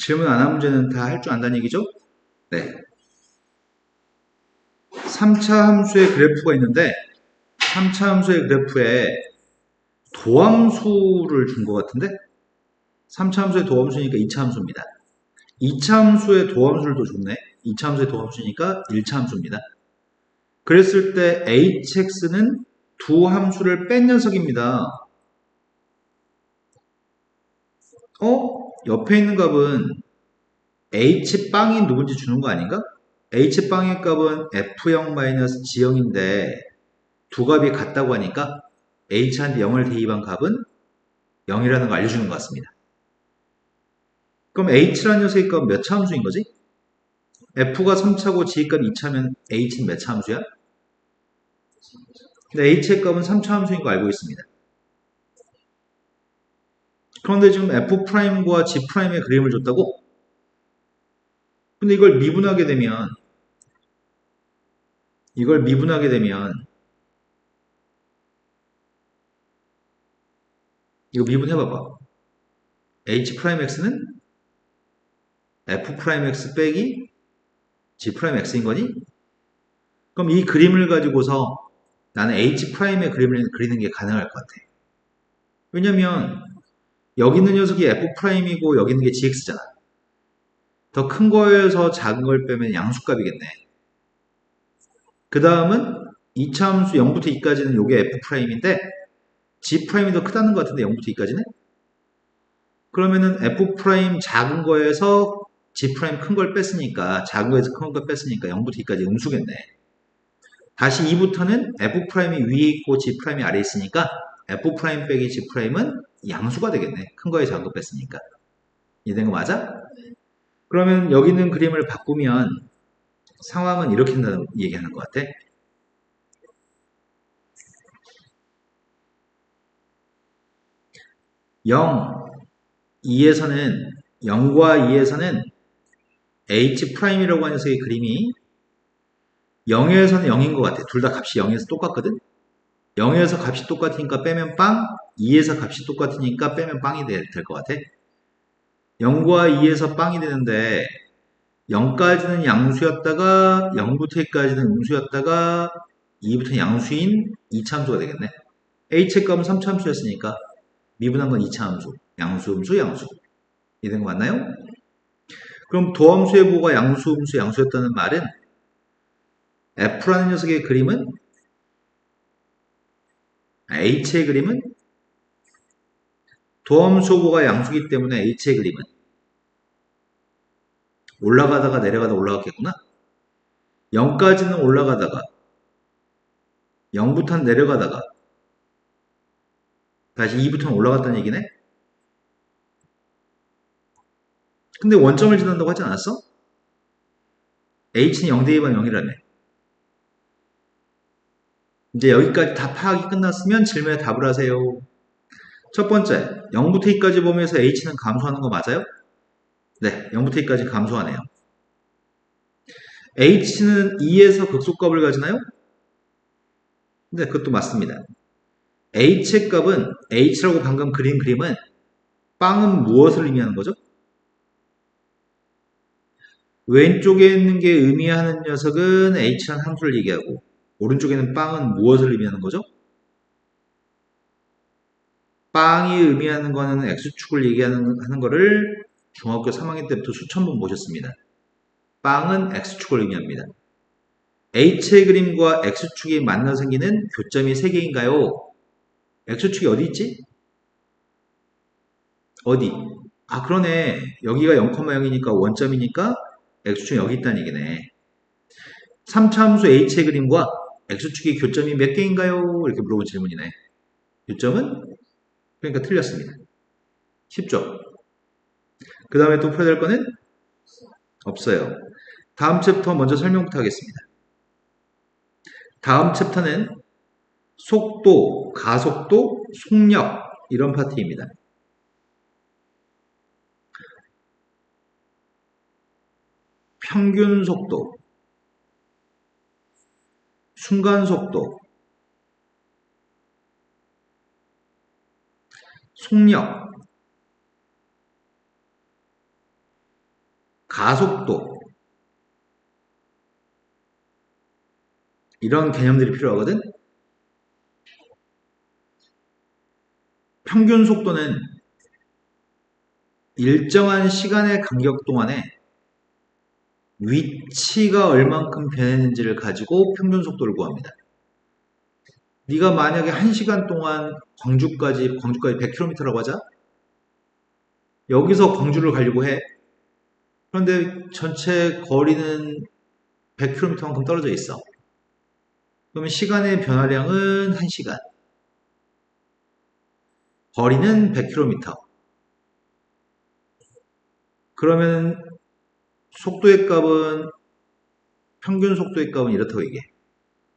질문 안 한 문제는 다 할 줄 안다는 얘기죠? 네. 3차 함수의 그래프가 있는데 3차 함수의 그래프에 도함수를 준 것 같은데 3차 함수의 도함수니까 2차 함수입니다. 2차 함수의 도함수를 또 줬네. 2차 함수의 도함수니까 1차 함수입니다. 그랬을 때 hx는 두 함수를 뺀 녀석입니다. 옆에 있는 값은 h빵이 누군지 주는 거 아닌가? h빵의 값은 f0-g0인데 두 값이 같다고 하니까 h한테 0을 대입한 값은 0이라는 거 알려주는 것 같습니다. 그럼 h라는 녀석의 값은 몇 차 함수인 거지? f가 3차고 g값 2차면 h는 몇 차 함수야? 근데 h의 값은 3차 함수인 거 알고 있습니다. 그런데 지금 f'과 g'의 그림을 줬다고? 근데 이걸 미분하게 되면 이거 미분해봐봐. h'x는 f'x 빼기 g'x인 거니? 그럼 이 그림을 가지고서 나는 h'의 그림을 그리는 게 가능할 것 같아. 왜냐면 여기 있는 녀석이 f'이고 여기 있는 게 gx잖아. 더 큰 거에서 작은 걸 빼면 양수값이겠네. 그 다음은 2차 함수 0부터 2까지는 이게 f'인데 g'이 더 크다는 것 같은데 0부터 2까지는? 그러면은 f' 작은 거에서 g' 큰 걸 뺐으니까 작은 거에서 큰 걸 뺐으니까 0부터 2까지 음수겠네. 다시 2부터는 f'이 위에 있고 g'이 아래에 있으니까 f' 빼기 g'은 양수가 되겠네. 큰 거에 작은 거 뺐으니까. 이해된 거 맞아? 그러면 여기 있는 그림을 바꾸면 상황은 이렇게 한다는 얘기하는 것 같아. 0, 2에서는 0과 2에서는 h'이라고 하는 녀석의 그림이 0에서는 0인 것 같아. 둘 다 값이 0에서 똑같거든. 0에서 값이 똑같으니까 빼면 빵, 2에서 값이 똑같으니까 빼면 빵이 될 것 같아. 0과 2에서 빵이 되는데 0까지는 양수였다가 0부터 2까지는 음수였다가 2부터 양수인 2차 함수가 되겠네. h의 값은 3차 함수였으니까 미분한 건 2차 함수. 양수, 음수, 양수. 이런 거 맞나요? 그럼 도함수의 보가 양수, 음수, 양수였다는 말은 f라는 녀석의 그림은 h의 그림은 도함수 보가 양수기 때문에 h의 그림은 올라가다가 내려가다 올라갔겠구나. 0까지는 올라가다가 0부터는 내려가다가 다시 2부터는 올라갔다는 얘기네. 근데 원점을 지난다고 하지 않았어? h는 0 대입하면 0이라며. 이제 여기까지 다 파악이 끝났으면 질문에 답을 하세요. 첫 번째, 0부터 2까지 보면서 h는 감소하는 거 맞아요? 네, 0부터 2까지 감소하네요. h는 2에서 극소값을 가지나요? 네, 그것도 맞습니다. h의 값은 h라고 방금 그린 그림은 빵은 무엇을 의미하는 거죠? 왼쪽에 있는 게 의미하는 녀석은 h라는 함수를 얘기하고 오른쪽에는 빵은 무엇을 의미하는 거죠? 빵이 의미하는 거는 x축을 얘기하는 거를 중학교 3학년 때부터 수천 번 보셨습니다. 빵은 x축을 의미합니다. h의 그림과 x축이 만나 생기는 교점이 3개인가요? x축이 어디 있지? 어디? 아 그러네. 여기가 0,0이니까 원점이니까 x축이 여기 있다는 얘기네. 3차 함수 h의 그림과 x축의 교점이 몇 개인가요? 이렇게 물어본 질문이네. 교점은? 그러니까 틀렸습니다. 쉽죠? 그 다음에 또 풀어야 될 거는? 없어요. 다음 챕터 먼저 설명부터 하겠습니다. 다음 챕터는 속도, 가속도, 속력 이런 파트입니다. 평균 속도, 순간 속도, 속력, 가속도 이런 개념들이 필요하거든. 평균 속도는 일정한 시간의 간격 동안에 위치가 얼만큼 변했는지를 가지고 평균 속도를 구합니다. 네가 만약에 1시간 동안 광주까지 100km라고 하자. 여기서 광주를 가려고 해. 그런데 전체 거리는 100km만큼 떨어져 있어. 그러면 시간의 변화량은 1시간. 거리는 100km. 그러면 속도의 값은 평균 속도의 값은 이렇다고 얘기해.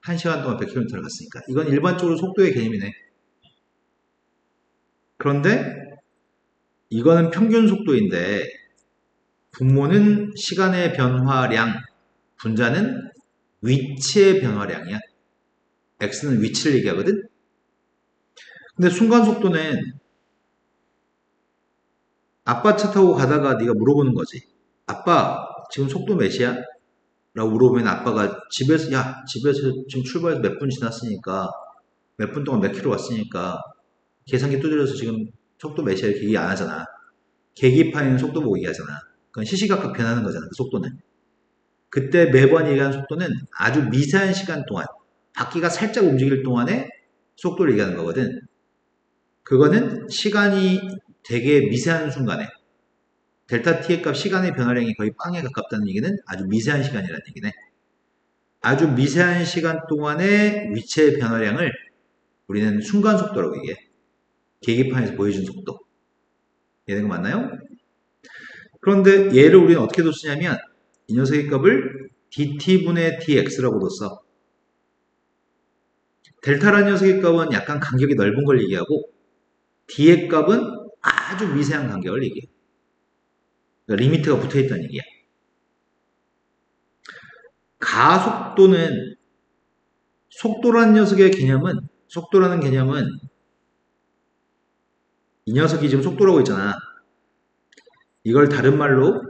1시간 동안 100km를 갔으니까. 이건 일반적으로 속도의 개념이네. 그런데 이거는 평균 속도인데 분모는 시간의 변화량, 분자는 위치의 변화량이야. x는 위치를 얘기하거든. 근데 순간 속도는 아빠 차 타고 가다가 네가 물어보는 거지. 아빠 지금 속도 몇이야? 라고 물어보면 아빠가 집에서 지금 출발해서 몇 분 지났으니까 몇 분 동안 몇 킬로 왔으니까 계산기 두드려서 지금 속도 몇이야 이렇게 얘기 안 하잖아. 계기판에는 속도 보고 얘기하잖아. 그건 시시각각 변하는 거잖아. 그 속도는. 그때 매번 얘기하는 속도는 아주 미세한 시간 동안 바퀴가 살짝 움직일 동안에 속도를 얘기하는 거거든. 그거는 시간이 되게 미세한 순간에 델타 t의 값 시간의 변화량이 거의 빵에 가깝다는 얘기는 아주 미세한 시간이라는 얘기네. 아주 미세한 시간 동안의 위치의 변화량을 우리는 순간 속도라고 얘기해. 계기판에서 보여준 속도. 이해된 거 맞나요? 그런데 얘를 우리는 어떻게 뒀으냐면 이 녀석의 값을 dt분의 dx라고 뒀어. 델타라는 녀석의 값은 약간 간격이 넓은 걸 얘기하고 d의 값은 아주 미세한 간격을 얘기해. 그러니까 리미트가 붙어있다는 얘기야. 가속도는 속도라는 녀석의 개념은 속도라는 개념은 이 녀석이 지금 속도라고 있잖아. 이걸 다른 말로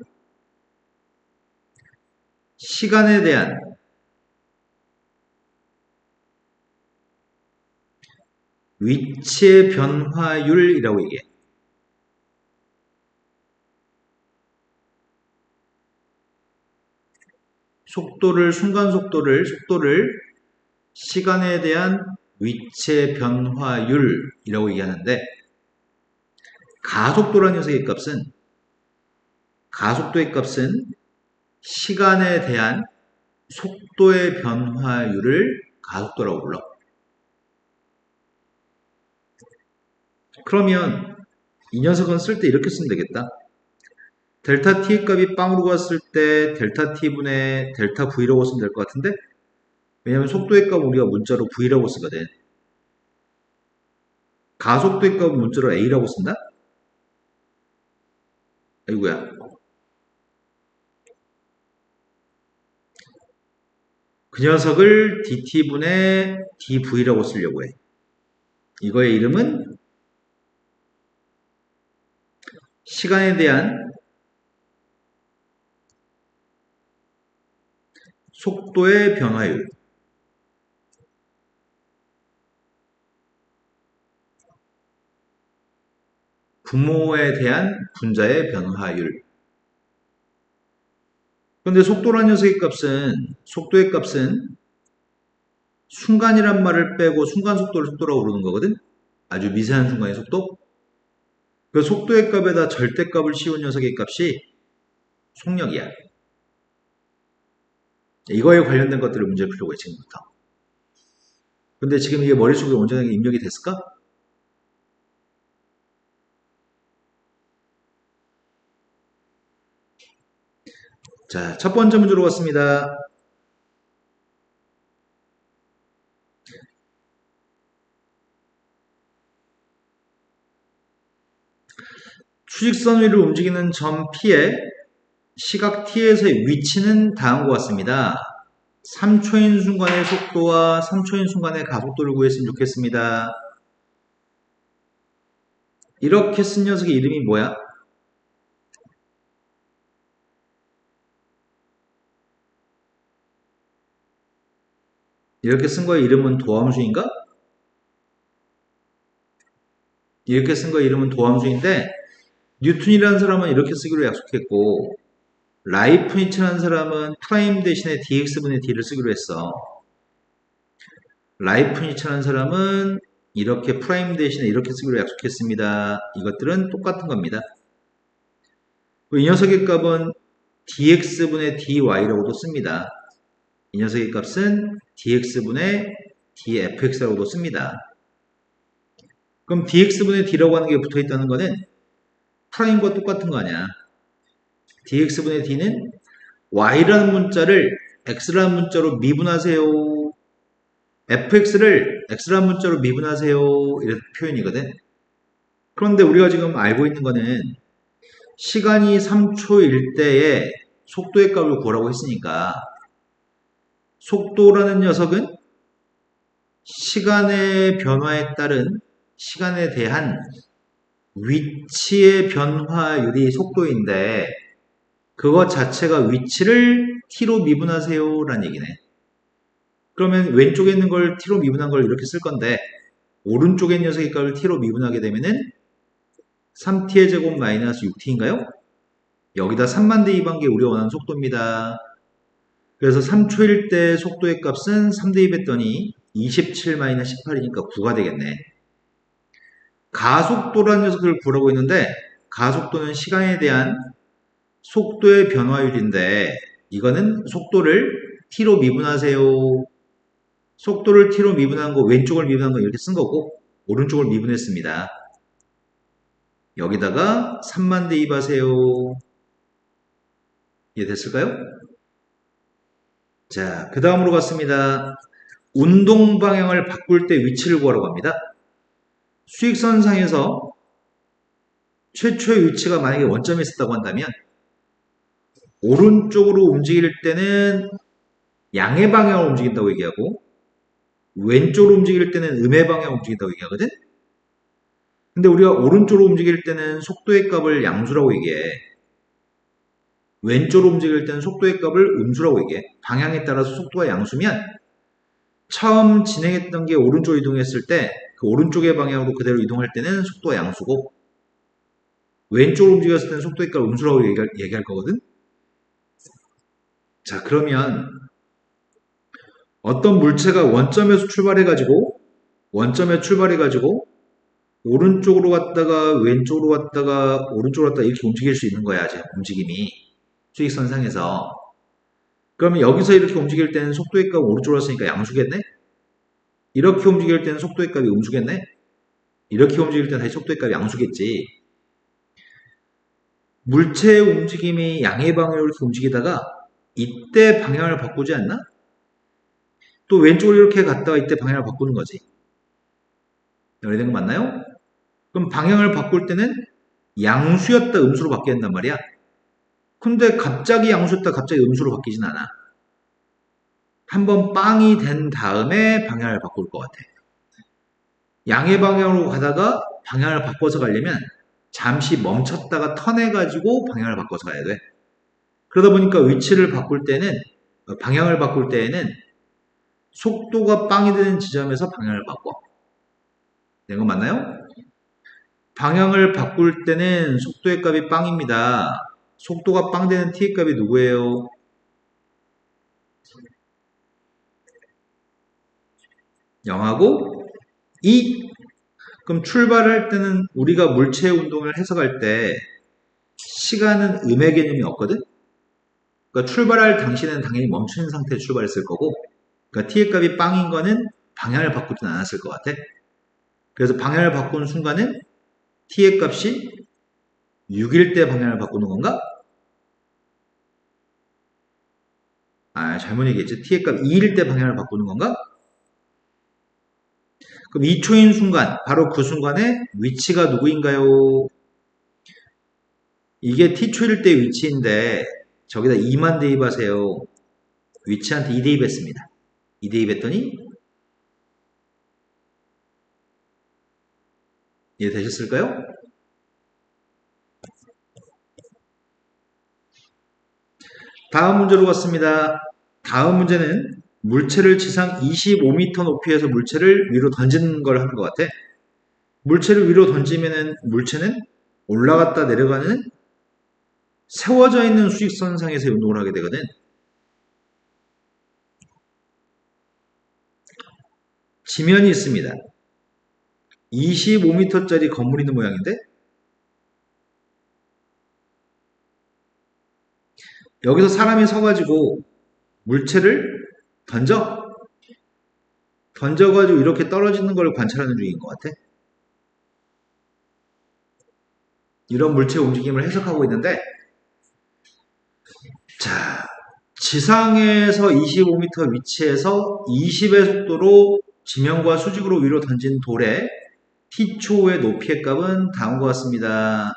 시간에 대한 위치의 변화율이라고 얘기해. 순간 속도를 시간에 대한 위치의 변화율이라고 얘기하는데 가속도라는 녀석의 값은 시간에 대한 속도의 변화율을 가속도라고 불러. 그러면 이 녀석은 쓸 때 이렇게 쓰면 되겠다. 델타 t의 값이 빵으로 갔을 때 델타 t분의 델타 v라고 쓰면 될 것 같은데 왜냐면 속도의 값은 우리가 문자로 v라고 쓰거든. 가속도의 값은 문자로 a라고 쓴다? 아이고야. 그 녀석을 dt분의 dv라고 쓰려고 해. 이거의 이름은 시간에 대한 속도의 변화율. 분모에 대한 분자의 변화율. 그런데 속도라는 녀석의 속도의 값은 순간이란 말을 빼고 순간 속도를 속도라고 부르는 거거든? 아주 미세한 순간의 속도? 그 속도의 값에다 절대값을 씌운 녀석의 값이 속력이야. 이거에 관련된 것들을 문제를 풀려고 해, 지금부터. 근데 지금 이게 머릿속에 온전하게 입력이 됐을까? 자, 첫 번째 문제로 갔습니다. 추직선 위를 움직이는 점 P의 시각 T에서의 위치는 다음과 같습니다. 3초인 순간의 속도와 3초인 순간의 가속도를 구했으면 좋겠습니다. 이렇게 쓴 녀석의 이름이 뭐야? 이렇게 쓴 거의 이름은 도함수인가? 이렇게 쓴 거의 이름은 도함수인데 뉴턴이라는 사람은 이렇게 쓰기로 약속했고 라이프니츠라는 사람은 프라임 대신에 dx분의 d를 쓰기로 했어. 라이프니츠라는 사람은 이렇게 프라임 대신에 이렇게 쓰기로 약속했습니다. 이것들은 똑같은 겁니다. 이 녀석의 값은 dx분의 dy라고도 씁니다. 이 녀석의 값은 dx분의 dfx라고도 씁니다. 그럼 dx분의 d라고 하는 게 붙어있다는 거는 프라임과 똑같은 거 아니야. dx분의 d는 y라는 문자를 x라는 문자로 미분하세요. fx를 x라는 문자로 미분하세요. 이런 표현이거든. 그런데 우리가 지금 알고 있는 거는 시간이 3초일 때에 속도의 값을 구하라고 했으니까 속도라는 녀석은 시간의 변화에 따른 시간에 대한 위치의 변화율이 속도인데 그것 자체가 위치를 t로 미분하세요 라는 얘기네. 그러면 왼쪽에 있는 걸 t로 미분한 걸 이렇게 쓸 건데 오른쪽에 있는 녀석의 값을 t로 미분하게 되면은 3t의 제곱 마이너스 6t인가요? 여기다 3만 대입한 게 우리가 원하는 속도입니다. 그래서 3초일 때 속도의 값은 3 대입했더니 27-18이니까 9가 되겠네. 가속도라는 녀석을 구하고 있는데 가속도는 시간에 대한 속도의 변화율인데 이거는 속도를 t로 미분하세요. 속도를 t로 미분한 거 왼쪽을 미분한 거 이렇게 쓴 거고 오른쪽을 미분했습니다. 여기다가 3만 대입하세요. 이해됐을까요? 자, 그 다음으로 갔습니다. 운동 방향을 바꿀 때 위치를 구하라고 합니다. 수익선상에서 최초의 위치가 만약에 원점에 있었다고 한다면 오른쪽으로 움직일 때는 양의 방향으로 움직인다고 얘기하고 왼쪽으로 움직일 때는 음의 방향으로 움직인다고 얘기하거든. 근데 우리가 오른쪽으로 움직일 때는 속도의 값을 양수라고 얘기해. 왼쪽으로 움직일 때는 속도의 값을 음수라고 얘기해. 방향에 따라서 속도가 양수면 처음 진행했던 게 오른쪽으로 이동했을 때 그 오른쪽의 방향으로 그대로 이동할 때는 속도가 양수고 왼쪽으로 움직였을 때는 속도의 값을 음수라고 얘기할 거거든. 자, 그러면 어떤 물체가 원점에서 출발해가지고 오른쪽으로 갔다가 왼쪽으로 갔다가 오른쪽으로 갔다가 이렇게 움직일 수 있는 거야. 지금 움직임이 수익선상에서. 그러면 여기서 이렇게 움직일 때는 속도의 값 오른쪽으로 갔으니까 양수겠네? 이렇게 움직일 때는 속도의 값이 음수겠네? 이렇게 움직일 때는 다시 속도의 값이 양수겠지. 물체의 움직임이 양의 방향으로 이렇게 움직이다가 이때 방향을 바꾸지 않나? 또 왼쪽으로 이렇게 갔다가 이때 방향을 바꾸는 거지. 이해된 거 맞나요? 그럼 방향을 바꿀 때는 양수였다 음수로 바뀌어야 된단 말이야. 근데 갑자기 양수였다 갑자기 음수로 바뀌진 않아. 한번 빵이 된 다음에 방향을 바꿀 것 같아. 양의 방향으로 가다가 방향을 바꿔서 가려면 잠시 멈췄다가 턴해가지고 방향을 바꿔서 가야 돼. 그러다 보니까 위치를 바꿀 때는 방향을 바꿀 때에는 속도가 빵이 되는 지점에서 방향을 바꿔. 된 거 맞나요? 방향을 바꿀 때는 속도의 값이 빵입니다. 속도가 빵 되는 t의 값이 누구예요? 영하고 2. 그럼 출발할 때는 우리가 물체의 운동을 해석할 때 시간은 음의 개념이 없거든? 그러니까 출발할 당시에는 당연히 멈춘 상태에 출발했을 거고 그러니까 t의 값이 빵인 거는 방향을 바꾸진 않았을 것 같아. 그래서 방향을 바꾸는 순간은 t의 값이 6일 때 방향을 바꾸는 건가? 아, 잘못 얘기했지. t의 값 2일 때 방향을 바꾸는 건가? 그럼 2초인 순간, 바로 그 순간에 위치가 누구인가요? 이게 t초일 때 위치인데 저기다 2만 대입하세요. 위치한테 2 대입했습니다. 2 대입했더니 이해되셨을까요? 다음 문제로 갔습니다. 다음 문제는 물체를 지상 25m 높이에서 물체를 위로 던지는 걸 하는 것 같아. 물체를 위로 던지면은 물체는 올라갔다 내려가는 세워져 있는 수직선상에서 운동을 하게 되거든. 지면이 있습니다. 25m짜리 건물이 있는 모양인데 여기서 사람이 서가지고 물체를 던져가지고 이렇게 떨어지는 걸 관찰하는 중인 것 같아. 이런 물체 움직임을 해석하고 있는데, 자, 지상에서 25m 위치에서 20의 속도로 지면과 수직으로 위로 던진 돌의 t초의 높이의 값은 다음과 같습니다.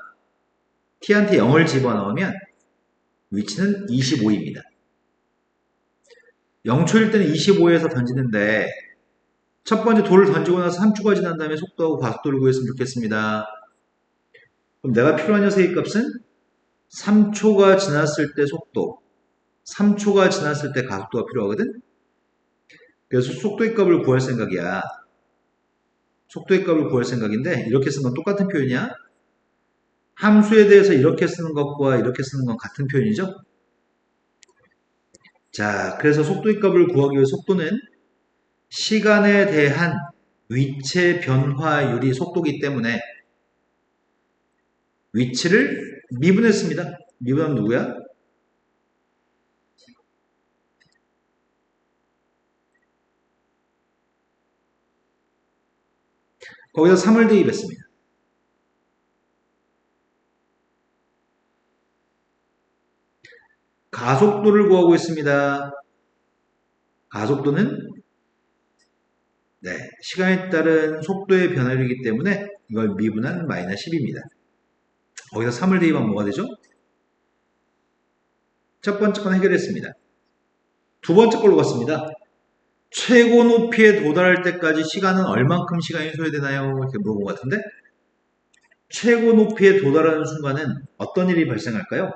t한테 0을 집어넣으면 위치는 25입니다. 0초일 때는 25에서 던지는데 첫 번째 돌을 던지고 나서 3초가 지난 다음에 속도하고 가속도를 구했으면 좋겠습니다. 그럼 내가 필요한 녀석의 값은 3초가 지났을 때 속도, 3초가 지났을 때 가속도가 필요하거든? 그래서 속도의 값을 구할 생각이야. 속도의 값을 구할 생각인데 이렇게 쓰는 건 똑같은 표현이야. 함수에 대해서 이렇게 쓰는 것과 이렇게 쓰는 건 같은 표현이죠. 자, 그래서 속도의 값을 구하기 위해 속도는 시간에 대한 위치 변화율이 속도기 때문에 위치를 미분했습니다. 미분하면 누구야? 거기서 3을 대입했습니다. 가속도를 구하고 있습니다. 가속도는 시간에 따른 속도의 변화율이기 때문에 이걸 미분한 마이너스 10입니다. 거기서 3을 대입하면 뭐가 되죠? 첫 번째 건 해결했습니다. 두 번째 걸로 갔습니다. 최고 높이에 도달할 때까지 시간은 얼만큼 시간이 소요되나요? 이렇게 물어본 것 같은데 최고 높이에 도달하는 순간은 어떤 일이 발생할까요?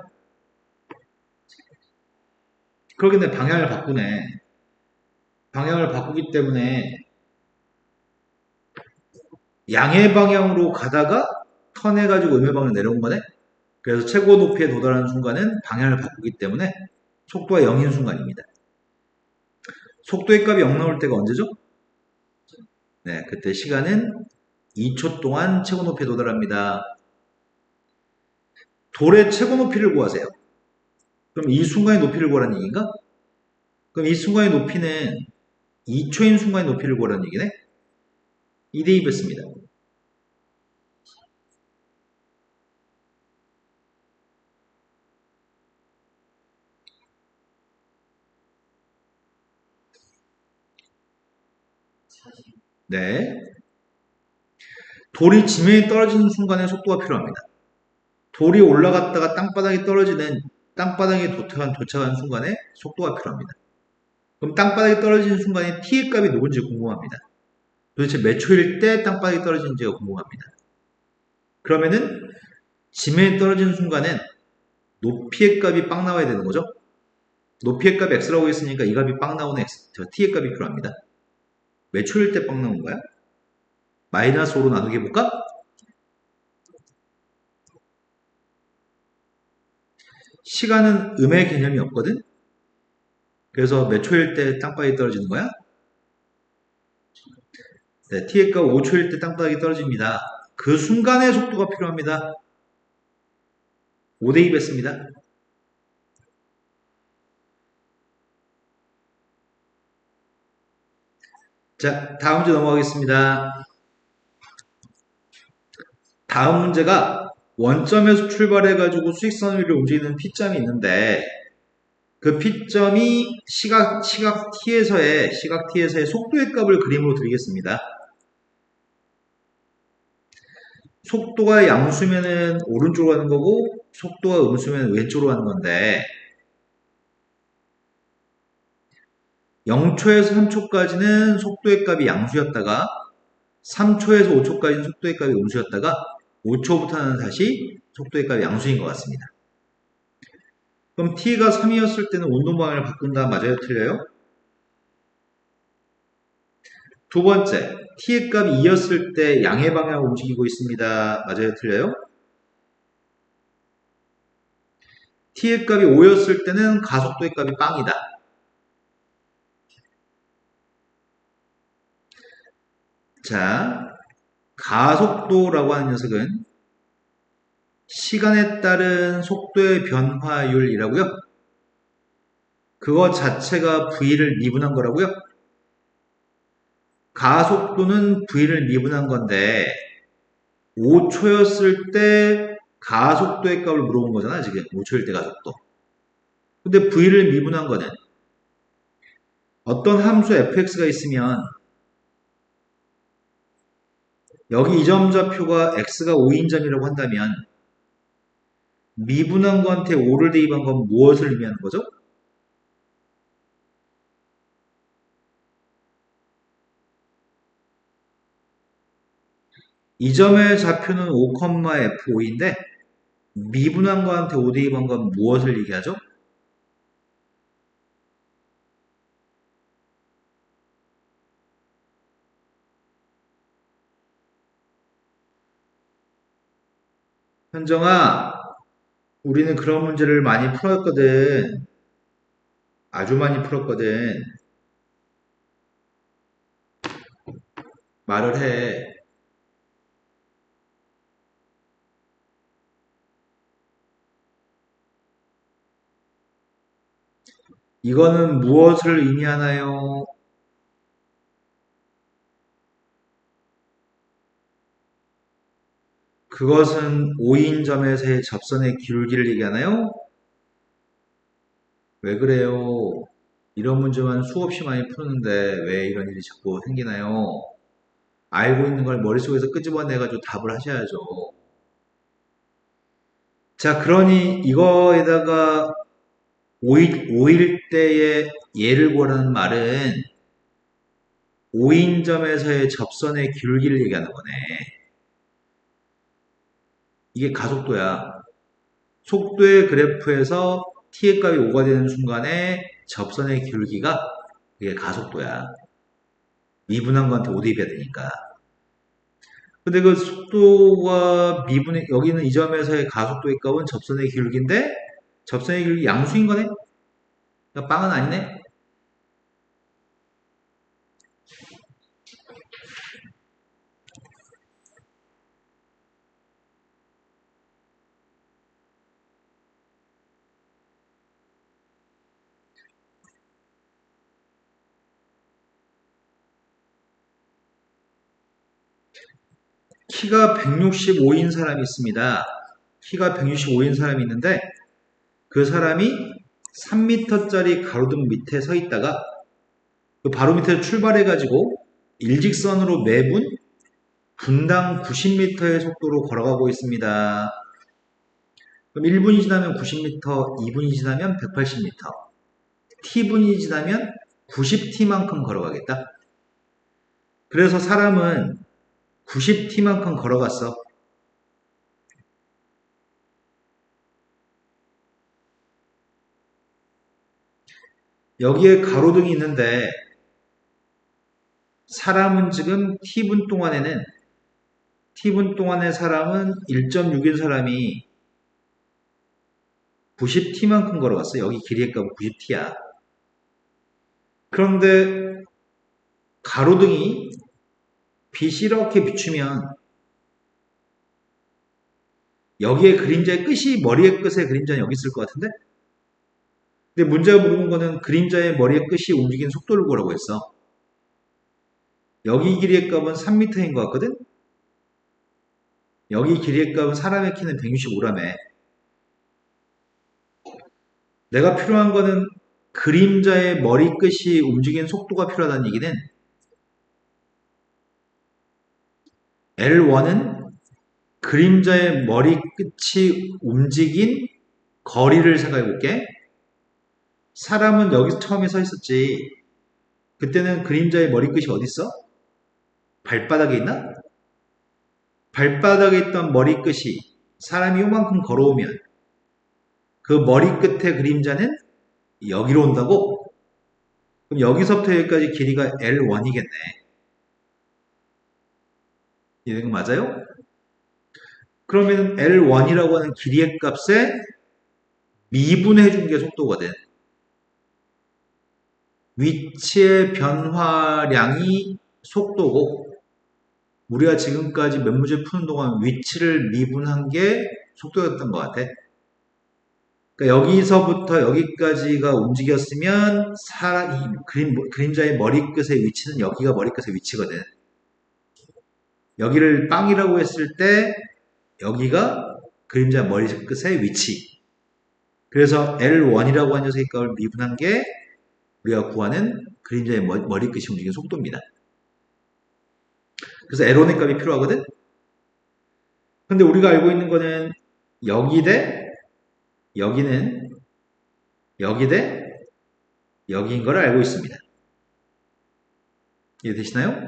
그러겠네. 방향을 바꾸네. 방향을 바꾸기 때문에 양의 방향으로 가다가 턴해가지고 음의 방향으로 내려온 거네. 그래서 최고 높이에 도달하는 순간은 방향을 바꾸기 때문에 속도가 0인 순간입니다. 속도의 값이 0 나올 때가 언제죠? 네, 그때 시간은 2초 동안 최고 높이에 도달합니다. 돌의 최고 높이를 구하세요. 그럼 이 순간의 높이를 구하라는 얘기인가? 그럼 이 순간의 높이는 2초인 순간의 높이를 구하라는 얘기네? 2대입했습니다. 네. 돌이 지면에 떨어지는 순간에 속도가 필요합니다. 돌이 올라갔다가 땅바닥에 떨어지는 땅바닥에 도착한 순간에 속도가 필요합니다. 그럼 땅바닥에 떨어지는 순간에 t의 값이 누군지 궁금합니다. 도대체 몇 초일 때 땅바닥에 떨어지는지가 궁금합니다. 그러면은 지면에 떨어지는 순간엔 높이의 값이 빵 나와야 되는 거죠. 높이의 값이 x라고 했으니까 이 값이 빵 나오는 t의 값이 필요합니다. 몇 초일 때 빵 나오는 거야? 마이너스 5로 나누기 해볼까? 시간은 음의 개념이 없거든? 그래서 몇 초일 때 땅바닥에 떨어지는 거야? 네, t의 값 5초일 때 땅바닥에 떨어집니다. 그 순간의 속도가 필요합니다. 5대입했습니다. 자, 다음 문제 넘어가겠습니다. 다음 문제가 원점에서 출발해가지고 수직선 위를 움직이는 P점이 있는데 그 P점이 시각 T에서의 속도의 값을 그림으로 드리겠습니다. 속도가 양수면은 오른쪽으로 가는 거고 속도가 음수면 왼쪽으로 가는 건데 0초에서 3초까지는 속도의 값이 양수였다가 3초에서 5초까지는 속도의 값이 음수였다가 5초부터는 다시 속도의 값이 양수인 것 같습니다. 그럼 t가 3이었을 때는 운동 방향을 바꾼다. 맞아요? 틀려요? 두 번째, t의 값이 2였을 때 양의 방향으로 움직이고 있습니다. 맞아요? 틀려요? t의 값이 5였을 때는 가속도의 값이 빵이다. 자, 가속도라고 하는 녀석은 시간에 따른 속도의 변화율이라고요? 그거 자체가 V를 미분한 거라고요? 가속도는 V를 미분한 건데 5초였을 때 가속도의 값을 물어본 거잖아, 지금. 5초일 때 가속도. 근데 V를 미분한 거는 어떤 함수 fx가 있으면 여기 이 점 좌표가 x가 5인점이라고 한다면 미분한 거한테 5를 대입한 건 무엇을 의미하는 거죠? 이 점의 좌표는 5,f5인데 미분한 거한테 5 대입한 건 무엇을 얘기하죠? 현정아, 우리는 그런 문제를 많이 풀었거든. 아주 많이 풀었거든. 말을 해. 이거는 무엇을 의미하나요? 그것은 5인점에서의 접선의 기울기를 얘기하나요? 왜 그래요? 이런 문제만 수없이 많이 푸는데 왜 이런 일이 자꾸 생기나요? 알고 있는 걸 머릿속에서 끄집어내가지고 답을 하셔야죠. 자, 그러니 이거에다가 5일 때의 예를 구하라는 말은 5인점에서의 접선의 기울기를 얘기하는 거네. 이게 가속도야. 속도의 그래프에서 t의 값이 5가 되는 순간에 접선의 기울기가 이게 가속도야. 미분한 거한테 5 대입해야 되니까. 근데 그 속도와 미분의 여기는 이 점에서의 가속도의 값은 접선의 기울기인데 접선의 기울기 양수인 거네? 그러니까 빵은 아니네? 키가 165인 사람이 있습니다. 키가 165인 사람이 있는데 그 사람이 3m짜리 가로등 밑에 서 있다가 그 바로 밑에서 출발해가지고 일직선으로 매분 분당 90m의 속도로 걸어가고 있습니다. 그럼 1분이 지나면 90m, 2분이 지나면 180m, t분이 지나면 90t만큼 걸어가겠다. 그래서 사람은 90t만큼 걸어갔어. 여기에 가로등이 있는데 사람은 지금 t분 동안의 사람은 1.6인 사람이 90t만큼 걸어갔어. 여기 길이의 값은 90t야. 그런데 가로등이 빛이 이렇게 비추면 여기에 그림자의 끝이 머리의 끝에 그림자는 여기 있을 것 같은데? 근데 문제가 물어본 거는 그림자의 머리의 끝이 움직이는 속도를 구하라고 했어. 여기 길이의 값은 3m인 것 같거든? 여기 길이의 값은 사람의 키는 165라며. 내가 필요한 거는 그림자의 머리끝이 움직이는 속도가 필요하다는 얘기는 L1은 그림자의 머리끝이 움직인 거리를 생각해 볼게. 사람은 여기서 처음에 서 있었지. 그때는 그림자의 머리끝이 어디 있어? 발바닥에 있나? 발바닥에 있던 머리끝이 사람이 요만큼 걸어오면 그 머리끝의 그림자는 여기로 온다고? 그럼 여기서부터 여기까지 길이가 L1이겠네. 이해된 거 맞아요? 그러면 L1이라고 하는 길이의 값에 미분해 준 게 속도거든. 위치의 변화량이 속도고 우리가 지금까지 몇 문제 푸는 동안 위치를 미분한 게 속도였던 것 같아. 그러니까 여기서부터 여기까지가 움직였으면 그림자의 머리끝의 위치는 여기가 머리끝의 위치거든. 여기를 빵이라고 했을 때 여기가 그림자 머리끝의 위치. 그래서 L1이라고 하는 녀석의 값을 미분한 게 우리가 구하는 그림자의 머리끝이 움직이는 속도입니다. 그래서 L1의 값이 필요하거든. 근데 우리가 알고 있는 거는 여기 대 여기는 여기 대 여기인 걸 알고 있습니다. 이해되시나요?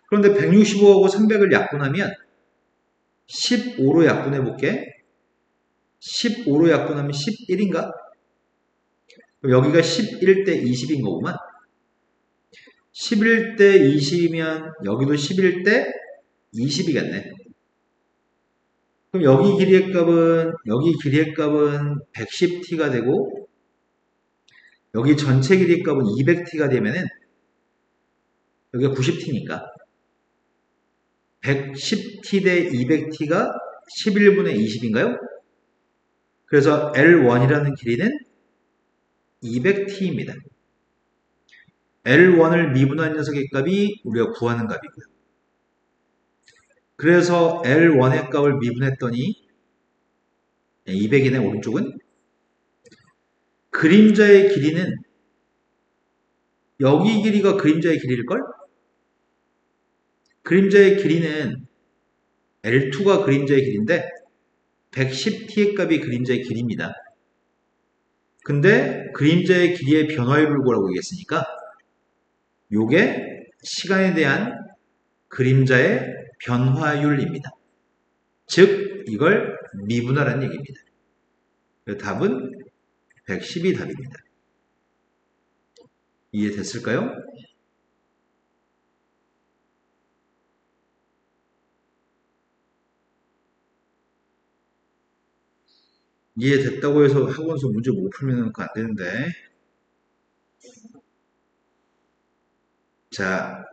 그런데 165하고 300을 약분하면 15로 약분해 볼게. 15로 약분하면 11인가? 여기가 11대 20인 거구만. 11대 20이면 여기도 11대 20이겠네. 그럼 여기 길이의 값은 110t가 되고 여기 전체 길이의 값은 200t가 되면은 여기가 90t니까 110t 대 200t가 11분의 20인가요? 그래서 L1이라는 길이는 200t입니다. L1을 미분한 녀석의 값이 우리가 구하는 값이고요. 그래서 L1의 값을 미분했더니 200이네, 오른쪽은. 그림자의 길이는 여기 길이가 그림자의 길이일걸? 그림자의 길이는 L2가 그림자의 길이인데 110t의 값이 그림자의 길이입니다. 근데 그림자의 길이의 변화율을 구하라고 얘기했으니까 요게 시간에 대한 그림자의 변화율입니다. 즉 이걸 미분하라는 얘기입니다. 답은 110이 답입니다. 이해됐을까요? 이해됐다고 해서 학원에서 문제 못 풀면 안 되는데. 자,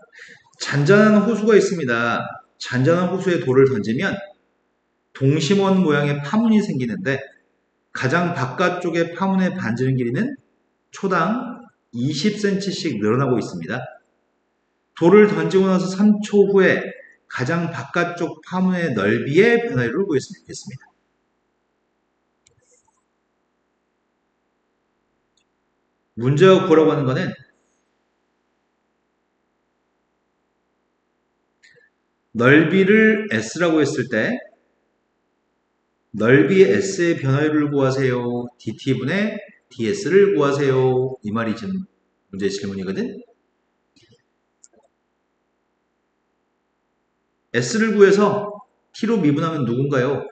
잔잔한 호수가 있습니다. 잔잔한 호수에 돌을 던지면 동심원 모양의 파문이 생기는데 가장 바깥쪽의 파문의 반지름 길이는 초당 20cm씩 늘어나고 있습니다. 돌을 던지고 나서 3초 후에 가장 바깥쪽 파문의 넓이의 변화율을 구했으면 좋겠습니다. 문제가 구하라고 하는 거는 넓이를 S라고 했을 때 넓이 S의 변화율을 구하세요. dt분의 ds를 구하세요. 이 말이 지금 문제 질문이거든. S를 구해서 t로 미분하면 누군가요?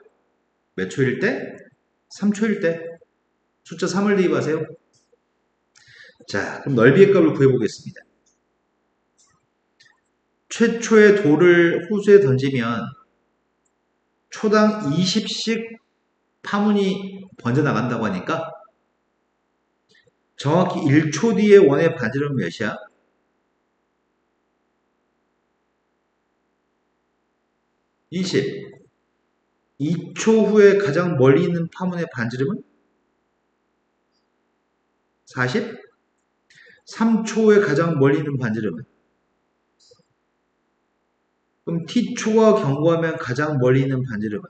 몇 초일 때? 3초일 때. 숫자 3을 대입하세요. 자, 그럼 넓이의 값을 구해보겠습니다. 최초의 돌을 호수에 던지면 초당 20씩 파문이 번져나간다고 하니까 정확히 1초 뒤에 원의 반지름은 몇이야? 20. 2초 후에 가장 멀리 있는 파문의 반지름은 40. 3초 후에 가장 멀리 있는 반지름은, 그럼 t초가 경과하면 가장 멀리 있는 반지름은,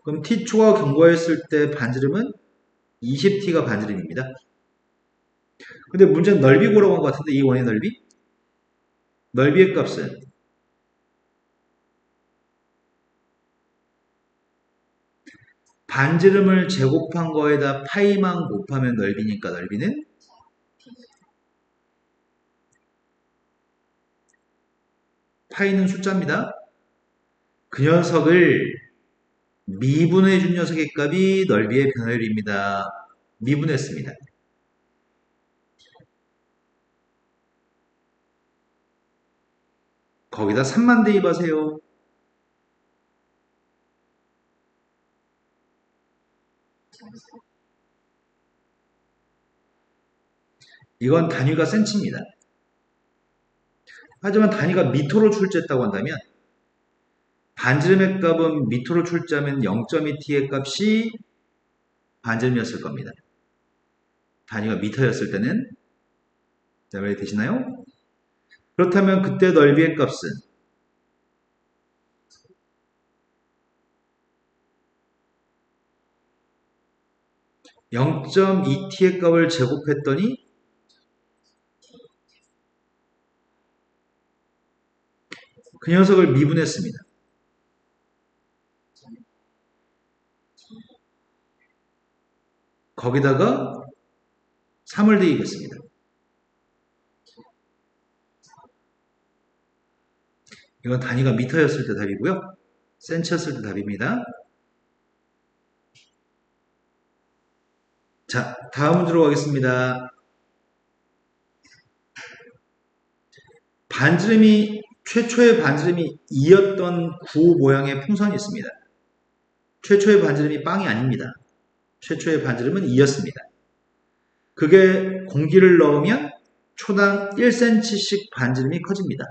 그럼 t초가 경과했을 때 반지름은 20t가 반지름입니다. 근데 문제는 넓이 구하라고 한 것 같은데 이 원의 넓이? 넓이의 값은 반지름을 제곱한 거에다 파이만 곱하면 넓이니까 넓이는 파이는 숫자입니다. 그 녀석을 미분해 준 녀석의 값이 넓이의 변화율입니다. 미분했습니다. 거기다 3만 대입하세요. 이건 단위가 센치입니다. 하지만 단위가 미터로 출제했다고 한다면 반지름의 값은 미터로 출제하면 0.2t의 값이 반지름이었을 겁니다. 단위가 미터였을 때는. 자, 왜 되시나요? 그렇다면 그때 넓이의 값은 0.2t의 값을 제곱했더니 그 녀석을 미분했습니다. 거기다가 3을 대입했습니다. 이건 단위가 미터였을 때 답이고요. 센치였을 때 답입니다. 자, 다음 문제로 가겠습니다. 최초의 반지름이 2였던 구 모양의 풍선이 있습니다. 최초의 반지름이 빵이 아닙니다. 최초의 반지름은 2였습니다. 그게 공기를 넣으면 초당 1cm씩 반지름이 커집니다.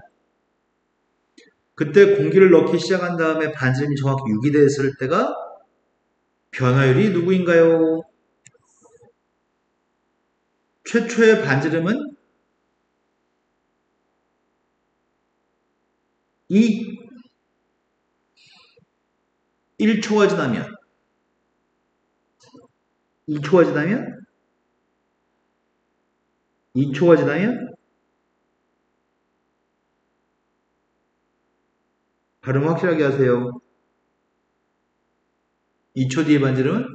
그때 공기를 넣기 시작한 다음에 반지름이 정확히 6이 됐을 때가 변화율이 누구인가요? 최초의 반지름은 2, 1초가 지나면 2초가 지나면 2초가 지나면 발음 확실하게 하세요. 2초 뒤의 반지름은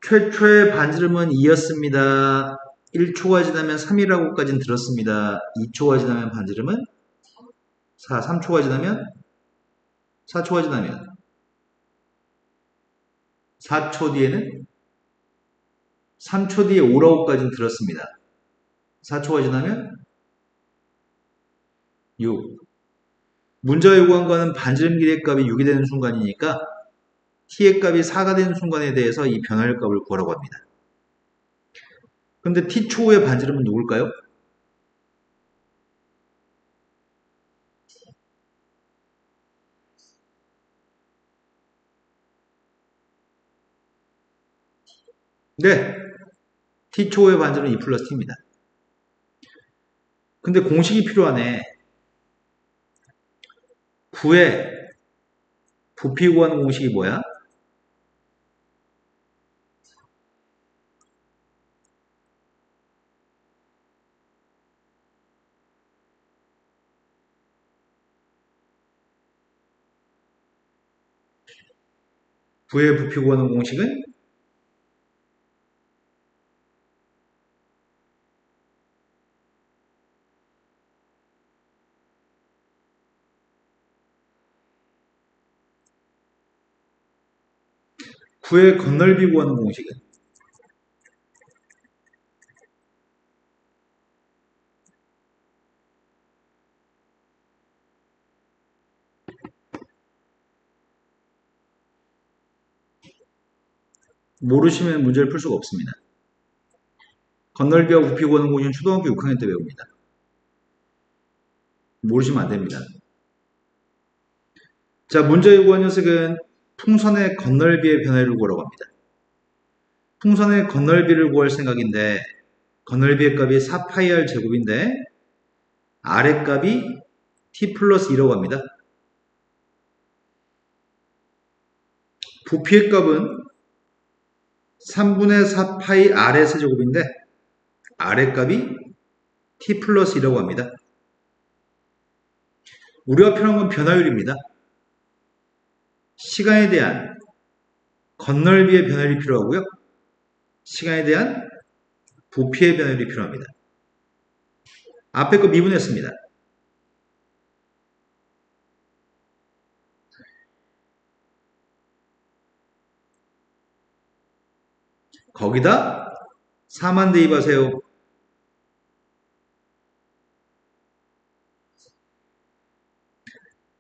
최초의 반지름은 2였습니다. 1초가 지나면 3이라고까지는 들었습니다. 2초가 지나면 반지름은 4, 3초가 지나면 4초가 지나면 4초 뒤에는 3초 뒤에 5라고까지는 들었습니다. 4초가 지나면 6. 문제가 요구한 거는 반지름 길이의 값이 6이 되는 순간이니까 t의 값이 4가 되는 순간에 대해서 이 변화율 값을 구하라고 합니다. 근데 t초의 반지름은 누굴까요? 네, t초의 반지름은 2 플러스 t입니다. 근데 공식이 필요하네. 9의 부피 구하는 공식이 뭐야? 부의 부피 구하는 공식은 구의 건널비 구하는 공식은 모르시면 문제를 풀 수가 없습니다. 건널비와 부피 구하는 공식은 초등학교 6학년 때 배웁니다. 모르시면 안 됩니다. 자, 문제에 구한 녀석은 풍선의 건널비의 변화율을 구하라고 합니다. 풍선의 건널비를 구할 생각인데 건널비의 값이 4파이r 제곱인데 아래 값이 t 플러스 2라고 합니다. 부피의 값은 3분의 4파이 r의 세제곱인데 아래 값이 t 플러스 2라고 합니다. 우리가 필요한 건 변화율입니다. 시간에 대한 건널비의 변화율이 필요하고요. 시간에 대한 부피의 변화율이 필요합니다. 앞에 거 미분했습니다. 거기다 4만 대입하세요.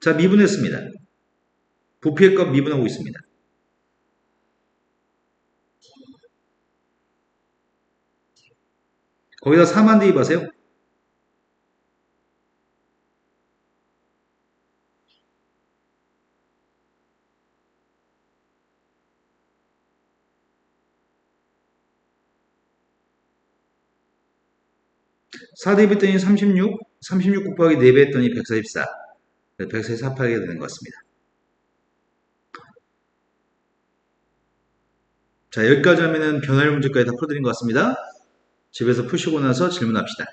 자, 미분했습니다. 부피의 값 미분하고 있습니다. 거기다 4만 대입하세요. 사 대입했더니 36 곱하기 4배 했더니 144. 144 하게 되는 것 같습니다. 자, 여기까지 하면은 변화율 문제까지 다 풀어드린 것 같습니다. 집에서 푸시고 나서 질문합시다.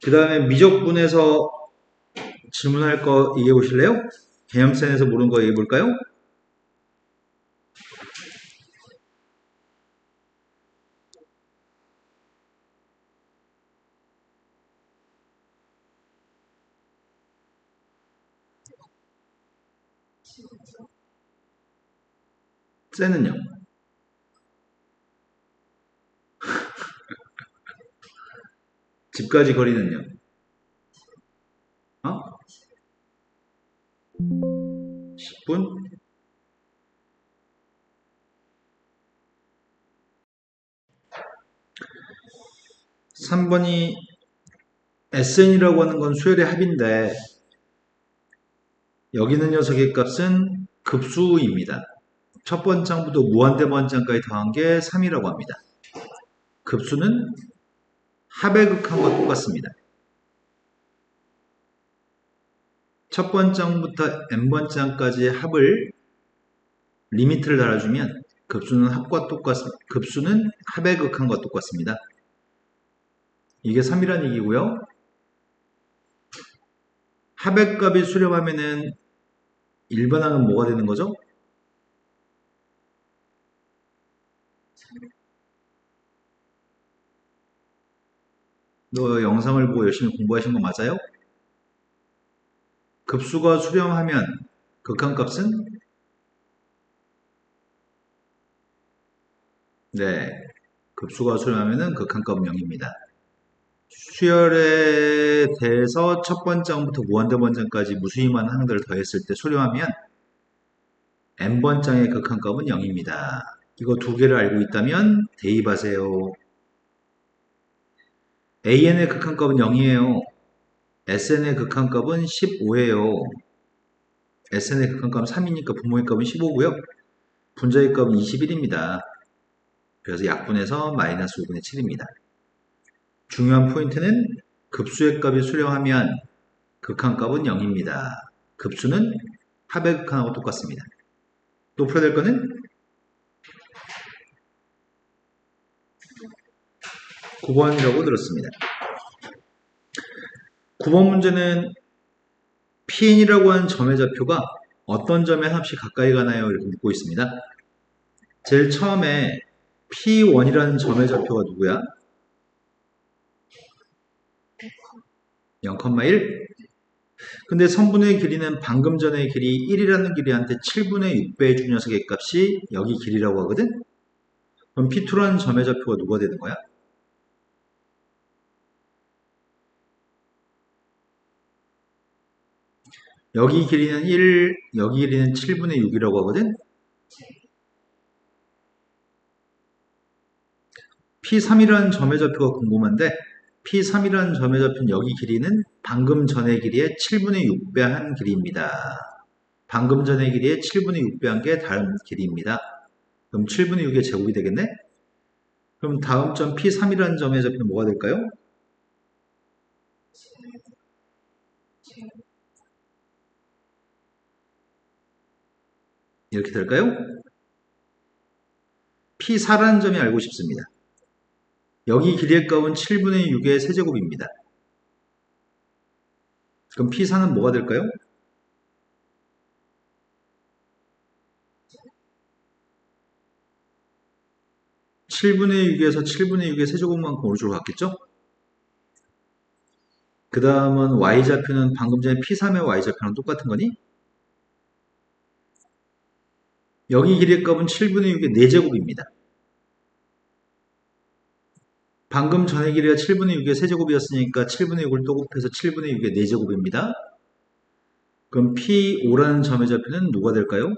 그 다음에 미적분에서 질문할 거 얘기해 보실래요? 개념센에서 모르는 거 얘기해 볼까요? 센은요? 집까지 거리는요? 어? 10분? 3번이 SN이라고 하는 건 수열의 합인데 여기 있는 녀석의 값은 급수입니다. 첫 번장부터 무한대 번장까지 더한 게 3이라고 합니다. 급수는 합의 극한과 똑같습니다. 첫 번장부터 n번장까지의 합을 리미트를 달아주면 급수는 급수는 합의 극한과 똑같습니다. 이게 3이라는 얘기고요. 합의 값이 수렴하면은 일반항은 뭐가 되는 거죠? 너 영상을 보고 열심히 공부하신 거 맞아요? 급수가 수렴하면 극한값은? 네, 급수가 수렴하면 극한값은 0입니다. 수열에 대해서 첫 번장부터 무한대 번장까지 무수히만 항들을 더했을 때 수렴하면 n번장의 극한값은 0입니다. 이거 두 개를 알고 있다면 대입하세요. an의 극한값은 0이에요. sn의 극한값은 15예요. sn의 극한값은 3이니까 분모의 값은 15고요. 분자의 값은 21입니다. 그래서 약분해서 마이너스 5분의 7입니다. 중요한 포인트는 급수의 값이 수렴하면 극한값은 0입니다. 급수는 합의 극한하고 똑같습니다. 또 풀어야 될 거는 9번이라고 들었습니다. 9번 문제는 Pn이라고 하는 점의 좌표가 어떤 점에 합씩 가까이 가나요? 이렇게 묻고 있습니다. 제일 처음에 P1이라는 점의 좌표가 누구야? 0,1? 근데 선분의 길이는 방금 전의 길이 1이라는 길이한테 7분의 6배 해준 녀석의 값이 여기 길이라고 하거든? 그럼 P2라는 점의 좌표가 누가 되는 거야? 여기 길이는 1, 여기 길이는 7분의 6이라고 하거든? P3이라는 점의 좌표가 궁금한데 P3이라는 점의 좌표는 여기 길이는 방금 전의 길이의 7분의 6배 한 길이입니다. 방금 전의 길이의 7분의 6배 한 게 다른 길이입니다. 그럼 7분의 6의 제곱이 되겠네? 그럼 다음 점 P3이라는 점의 좌표는 뭐가 될까요? 이렇게 될까요? P4라는 점이 알고 싶습니다. 여기 길이의 값은 7분의 6의 세제곱입니다. 그럼 P4는 뭐가 될까요? 7분의 6에서 7분의 6의 세제곱만큼 오른쪽으로 갔겠죠? 그 다음은 y좌표는 방금 전에 P3의 y좌표랑 똑같은 거니? 여기 길이의 값은 7분의 6의 4제곱입니다. 방금 전의 길이가 7분의 6의 세제곱이었으니까 7분의 6을 또 곱해서 7분의 6의 4제곱입니다. 그럼 P5라는 점의 좌표는 누가 될까요?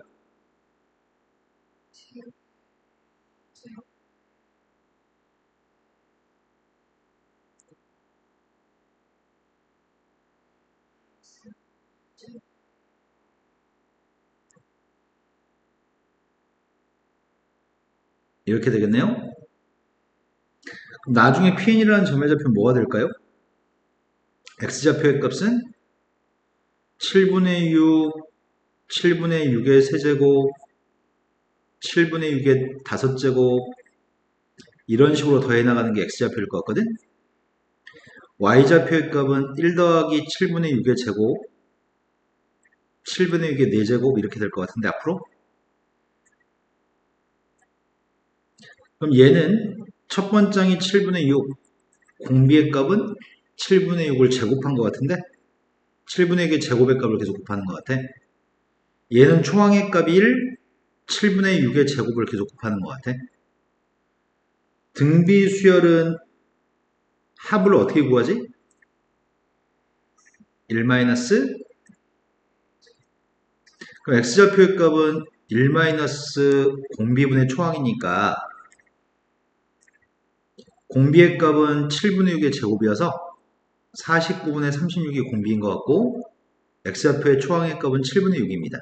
이렇게 되겠네요. 그럼 나중에 Pn이라는 점의 좌표는 뭐가 될까요? X좌표의 값은 7분의 6, 7분의 6의 세제곱, 7분의 6의 5제곱 이런 식으로 더해 나가는 게 X좌표일 것 같거든? Y좌표의 값은 1 더하기 7분의 6의 제곱, 7분의 6의 4제곱 이렇게 될 것 같은데 앞으로? 그럼 얘는 첫 번장이 7분의 6, 공비의 값은 7분의 6을 제곱한 것 같은데 7분의 6의 제곱의 값을 계속 곱하는 것 같아. 얘는 초항의 값이 1, 7분의 6의 제곱을 계속 곱하는 것 같아. 등비수열은 합을 어떻게 구하지? 1 마이너스 그럼 X좌표의 값은 1 마이너스 공비분의 초항이니까 공비의 값은 7분의 6의 제곱이어서 49분의 36이 공비인 것 같고 X좌표의 초항의 값은 7분의 6입니다.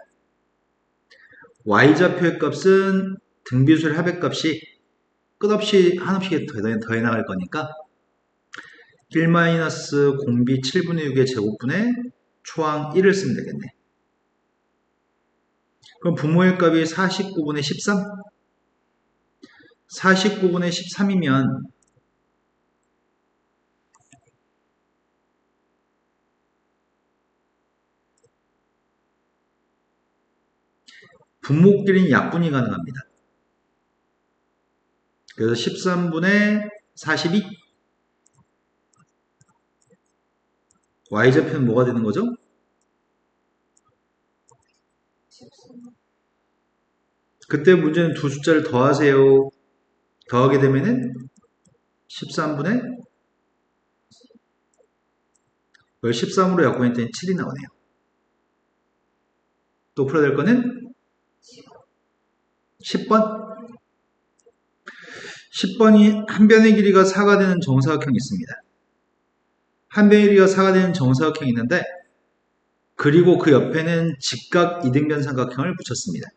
Y좌표의 값은 등비수열 합의 값이 끝없이 한없이 더해 나갈 거니까 1 마이너스 공비 7분의 6의 제곱분의 초항 1을 쓰면 되겠네. 그럼 분모의 값이 49분의 13? 49분의 13이면 분모끼리는 약분이 가능합니다. 그래서 13분의 42 Y좌표는 뭐가 되는 거죠? 그때 문제는 두 숫자를 더하세요. 더하게 되면은 13분의 13으로 약분했더니 7이 나오네요. 또 풀어야 될 거는 10번. 10번이 한 변의 길이가 4가 되는 정사각형이 있습니다. 한 변의 길이가 4가 되는 정사각형이 있는데 그리고 그 옆에는 직각 이등변 삼각형을 붙였습니다.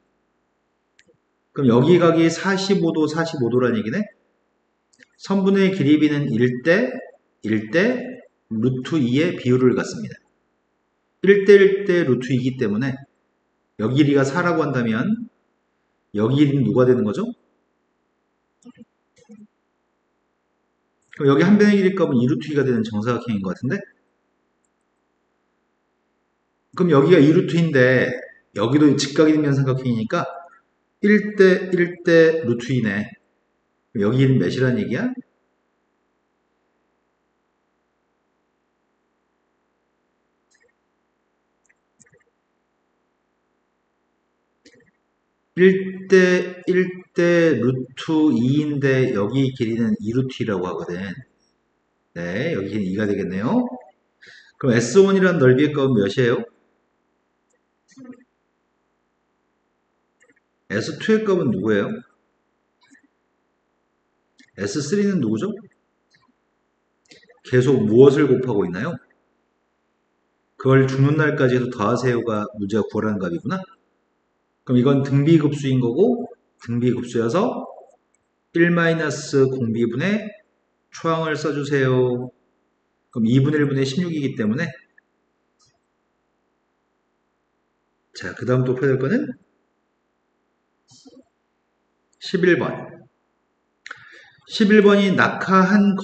그럼 여기 각이 45도, 45도라는 얘기네. 선분의 길이비는 1대 1대 루트 2의 비율을 갖습니다. 1대 1대 루트 2이기 때문에 여기 길이가 4라고 한다면 여기 길이는 누가 되는 거죠? 그럼 여기 한 변의 길이 값은 2루트 2가 되는 정사각형인 것 같은데 그럼 여기가 2루트 2인데 여기도 직각이등변 삼각형이니까 1대 1대 루트 2네. 여기 길이는 몇이라는 얘기야? 1대 1대 루트 2인데 여기 길이는 2루트 2라고 하거든. 네, 여기 길이는 2가 되겠네요. 그럼 S1이라는 넓이의 값은 몇이에요? S2의 값은 누구예요? S3는 누구죠? 계속 무엇을 곱하고 있나요? 그걸 죽는 날까지 해도 더하세요가 문제가 구하라는 값이구나. 그럼 이건 등비급수인 거고 등비급수여서 1 공비분의 초항을 써주세요. 그럼 2분의 1분의 16이기 때문에 자, 그 다음 또 펴야 될 거는 11번. 11번이 낙하한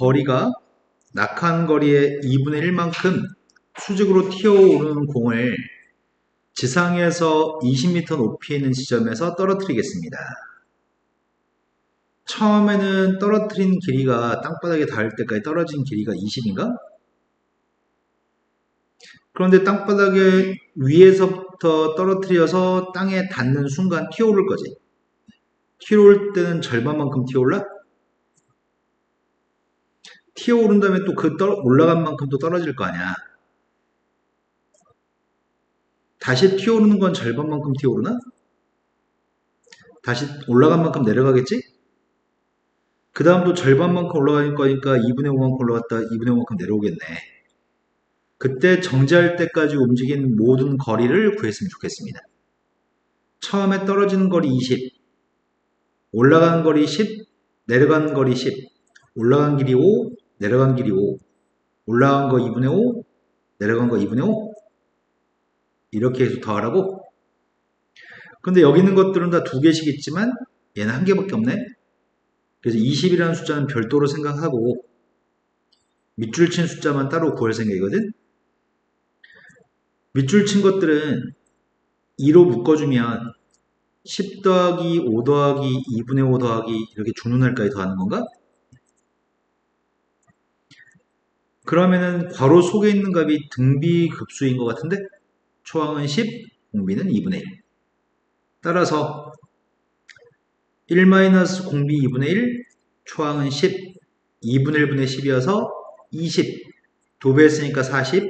거리의 2분의 1만큼 수직으로 튀어오르는 공을 지상에서 20m 높이 있는 지점에서 떨어뜨리겠습니다. 처음에는 떨어뜨린 길이가 땅바닥에 닿을 때까지 떨어진 길이가 20인가? 그런데 땅바닥에 위에서부터 떨어뜨려서 땅에 닿는 순간 튀어오를 거지. 튀어올 때는 절반만큼 튀어올라? 튀어오른 다음에 또 그 올라간 만큼 또 떨어질 거 아니야. 다시 튀어오르는 건 절반만큼 튀어오르나? 다시 올라간 만큼 내려가겠지? 그 다음도 절반만큼 올라갈 거니까 2분의 5만큼 올라갔다 2분의 5만큼 내려오겠네. 그때 정지할 때까지 움직인 모든 거리를 구했으면 좋겠습니다. 처음에 떨어지는 거리 20, 올라가는 거리 10, 내려가는 거리 10, 올라간 길이 5, 내려간 길이 5, 올라간 거 2분의 5, 내려간 거 2분의 5 이렇게 해서 더하라고? 근데 여기 있는 것들은 다 두 개씩 있지만 얘는 한 개밖에 없네. 그래서 20이라는 숫자는 별도로 생각하고 밑줄 친 숫자만 따로 구할 생각이거든. 밑줄 친 것들은 2로 묶어주면 10 더하기 5 더하기 2분의 5 더하기 이렇게 중눈날까지 더하는 건가? 그러면은 괄호 속에 있는 값이 등비급수인 것 같은데 초항은 10, 공비는 2분의 1. 따라서 1-공비 2분의 1, 초항은 10, 2분의 1분의 10이어서 20. 두 배 했으니까 40,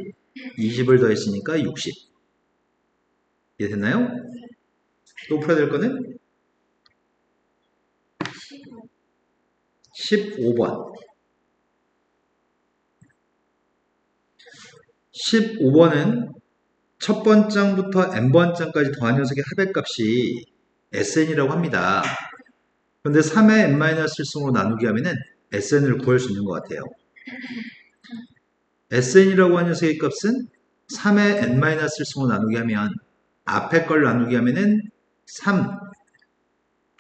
20을 더했으니까 60. 이해됐나요? 또 풀어야 될 거는 15번. 15번은 첫 번장부터 n번장까지 더한 녀석의 합의값이 sn이라고 합니다. 그런데 3의 n-1승으로 나누기 하면은 sn을 구할 수 있는 것 같아요. sn이라고 하는 녀석의 값은 3의 n-1승으로 나누기 하면 앞에 걸 나누기 하면은 3,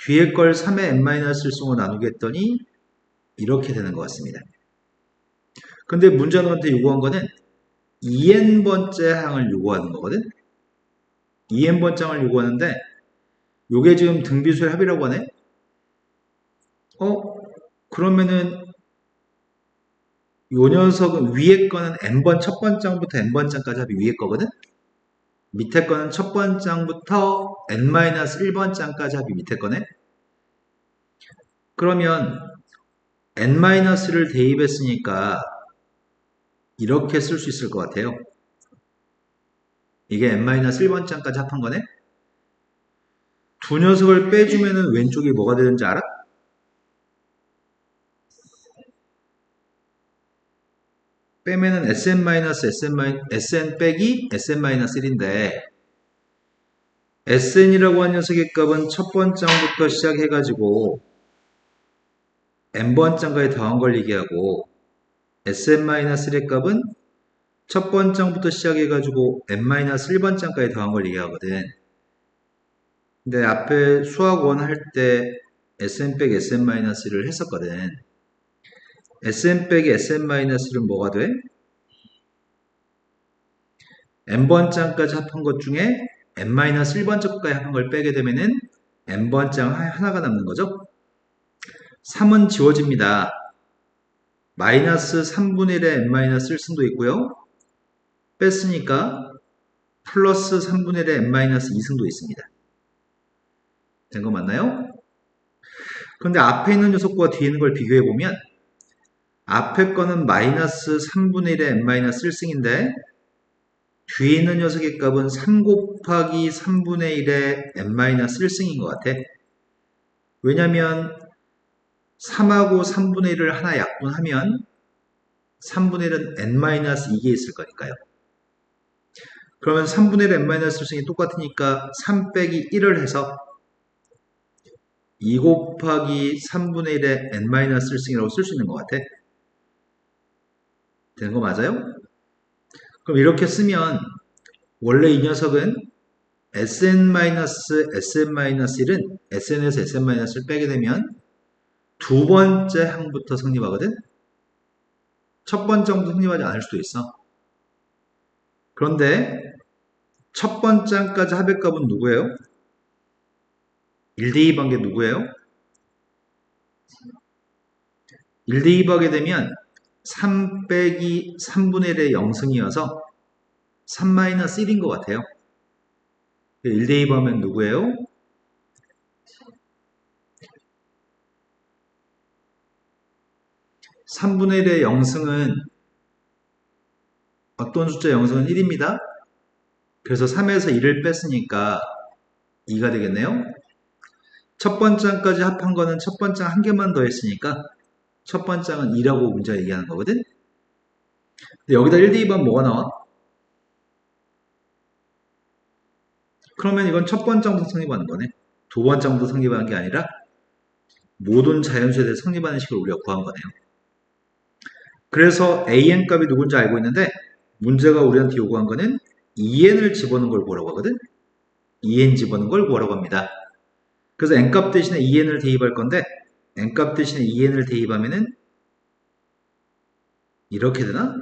뒤에 걸 3의 n-1승으로 나누기 했더니 이렇게 되는 것 같습니다. 근데 문자너한테 요구한 거는 2n번째 항을 요구하는 거거든. 2n번째 항을 요구하는데 요게 지금 등비수의 합이라고 하네. 그러면은 요 녀석은 위에 거는 n번 첫 번장부터 n번장까지 합이 위에 거거든. 밑에 거는 첫 번장부터 n-1번장까지 합이 밑에 거네. 그러면 n-를 대입했으니까 이렇게 쓸 수 있을 것 같아요. 이게 n-1번장까지 합한 거네. 두 녀석을 빼주면은 왼쪽이 뭐가 되는지 알아? 빼면은 sn 빼기 sn-1인데 sn이라고 한 녀석의 값은 첫 번장부터 시작해가지고 n번장까지 더한 걸 얘기하고 sn-1의 값은 첫 번장부터 시작해가지고 n-1번장까지 더한 걸 얘기하거든. 근데 앞에 수학 1 할 때 sn 빼기 sn-를 했었거든. sn 빼기 sn-는 뭐가 돼? n번장까지 합한 것 중에 n-1번째까지 합한 걸 빼게 되면은 n번장 하나가 남는 거죠. 3은 지워집니다. 마이너스 3분의 1의 n-1승도 있고요. 뺐으니까 플러스 3분의 1의 n-2승도 있습니다. 된 거 맞나요? 그런데 앞에 있는 녀석과 뒤에 있는 걸 비교해보면 앞에 거는 마이너스 3분의 1의 n-1승인데 뒤에 있는 녀석의 값은 3 곱하기 3분의 1의 n-1승인 것 같아. 왜냐면 3하고 3분의 1을 하나 약분하면 3분의 1은 n-2개 있을 거니까요. 그러면 3분의 1 n-1승이 똑같으니까 3 빼기 1을 해서 2 곱하기 3분의 1의 n-1승이라고 쓸 수 있는 것 같아. 되는 거 맞아요? 그럼 이렇게 쓰면 원래 이 녀석은 sn-sn-1은 sn에서 sn-를 빼게 되면 두 번째 항부터 성립하거든? 첫 번째 항부터 성립하지 않을 수도 있어. 그런데 첫 번째 항까지 합의값은 누구예요? 1대2 게 누구예요? 1대2 하게 되면 3 빼기 3분의 1의 0승이어서 3-1인 것 같아요. 1대2 하면 누구예요? 3분의 1의 0승은 어떤 숫자 0승은 1입니다. 그래서 3에서 1을 뺐으니까 2가 되겠네요. 첫 번장까지 합한 거는 첫 번장 한 개만 더 했으니까 첫 번장은 2라고 문제가 얘기하는 거거든. 근데 여기다 1 대입하면 뭐가 나와? 그러면 이건 첫 번장부터 성립하는 거네. 두 번장부터 성립하는 게 아니라 모든 자연수에 대해 성립하는 식을 우리가 구한 거네요. 그래서 an 값이 누군지 알고 있는데 문제가 우리한테 요구한 거는 2n을 집어넣은 걸 구하라고 하거든. 2n 집어넣은 걸 구하라고 합니다. 그래서 n값 대신에 2n을 대입할 건데 n값 대신에 2n을 대입하면은 이렇게 되나?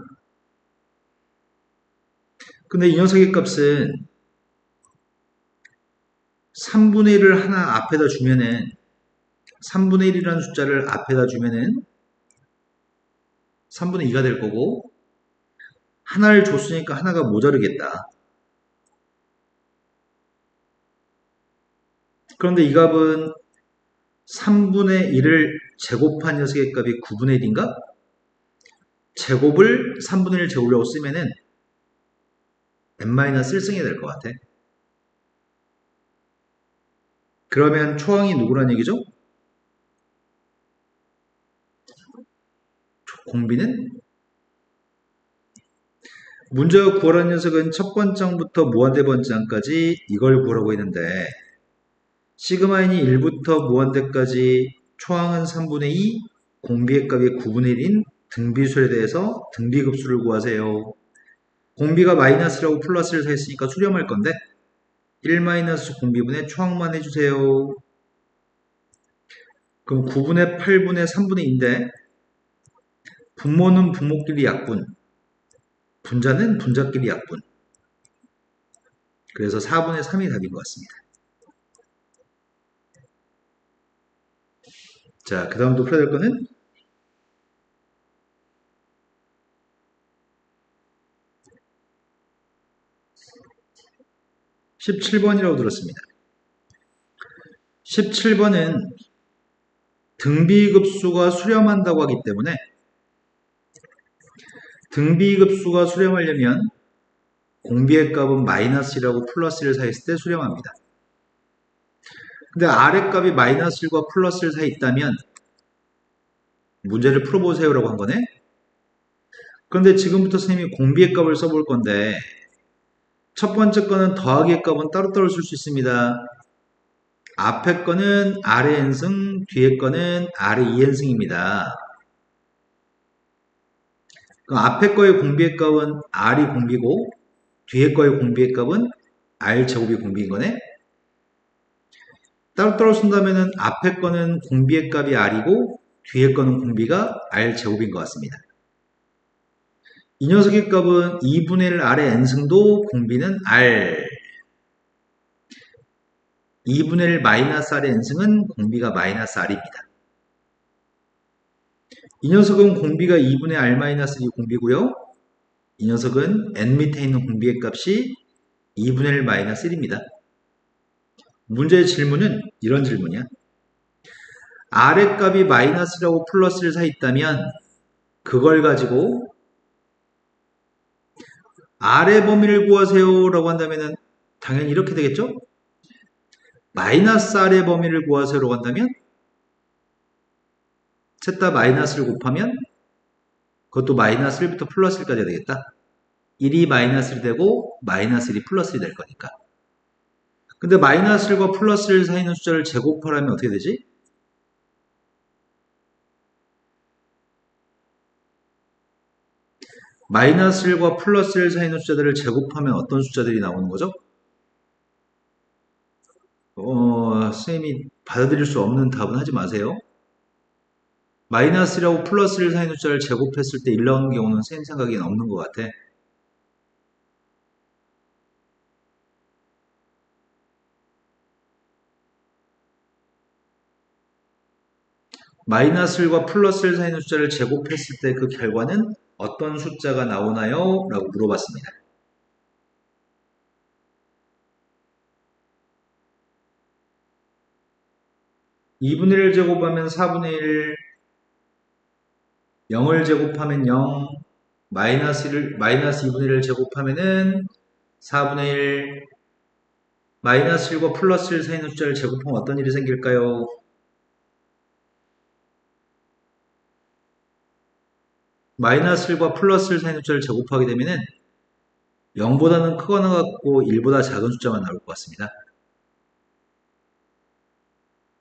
근데 이 녀석의 값은 3분의 1을 하나 앞에다 주면은 3분의 1이라는 숫자를 앞에다 주면은 3분의 2가 될 거고 하나를 줬으니까 하나가 모자르겠다. 그런데 이 값은 3분의 1을 제곱한 녀석의 값이 9분의 1인가? 제곱을 3분의 1 제곱이라고 쓰면은 n-1 승이 될 것 같아. 그러면 초항이 누구란 얘기죠? 공비는? 문제가 구하라는 녀석은 첫 번장부터 무한대 번장까지 이걸 구하라고 했는데 시그마인이 1부터 무한대까지 초항은 3분의 2, 공비의 값이 9분의 1인 등비수에 대해서 등비급수를 구하세요. 공비가 마이너스라고 플러스를 사했으니까 수렴할 건데 1 마이너스 공비분의 초항만 해주세요. 그럼 9분의 8분의 3분의 2인데 분모는 분모끼리 약분, 분자는 분자끼리 약분. 그래서 4분의 3이 답인 것 같습니다. 자, 그 다음 또 풀어야 될 거는 17번이라고 들었습니다. 17번은 등비급수가 수렴한다고 하기 때문에 등비급수가 수렴하려면 공비의 값은 마이너스 1하고 플러스 1 사이에 있을 때 수렴합니다. 근데 R의 값이 마이너스 1과 플러스 1 사이에 있다면 문제를 풀어보세요 라고 한 거네. 그런데 지금부터 선생님이 공비의 값을 써볼 건데 첫 번째 거는 더하기의 값은 따로따로 쓸 수 있습니다. 앞에 거는 R의 n승, 뒤에 거는 R의 2n승입니다. 그럼 앞에 거의 공비의 값은 R이 공비고 뒤에 거의 공비의 값은 R 제곱이 공비인 거네. 따로따로 쓴다면 앞에 거는 공비의 값이 R이고 뒤에 거는 공비가 R 제곱인 것 같습니다. 이 녀석의 값은 2분의 1 R의 n승도 공비는 R. 2분의 1 마이너스 R의 n승은 공비가 마이너스 R입니다. 이 녀석은 공비가 2분의 R-1이 공비고요. 이 녀석은 n 밑에 있는 공비의 값이 2분의 1 마이너스 1입니다. 문제의 질문은 이런 질문이야. R의 값이 마이너스라고 플러스를 사이 있다면 그걸 가지고 R의 범위를 구하세요 라고 한다면 당연히 이렇게 되겠죠? 마이너스 R의 범위를 구하세요 라고 한다면 셋 다 마이너스를 곱하면 그것도 마이너스 1부터 플러스 1까지 되겠다. 1이 마이너스 1이 되고 마이너스 1이 플러스 1이 될 거니까. 근데 마이너스 1과 플러스 1 사이 있는 숫자를 제곱하라면 어떻게 되지? 마이너스 1과 플러스 1 사이 있는 숫자들을 제곱하면 어떤 숫자들이 나오는 거죠? 선생님이 받아들일 수 없는 답은 하지 마세요. 마이너스 1하고 플러스 1 사이 있는 숫자를 제곱했을 때 1 나오는 경우는 선생님 생각에는 없는 것 같아. 마이너스 1과 플러스 1 사이 있는 숫자를 제곱했을 때 그 결과는 어떤 숫자가 나오나요? 라고 물어봤습니다. (2분의 1) 제곱하면 4분의 1, 0을 제곱하면 0, 마이너스 2분의 1을 제곱하면은 4분의 1 마이너스 1과 플러스 1 사이 있는 숫자를 제곱하면 어떤 일이 생길까요? 마이너스 1과 플러스 1 사이 있는 숫자를 제곱하게 되면은 0보다는 크거나 같고 1보다 작은 숫자만 나올 것 같습니다.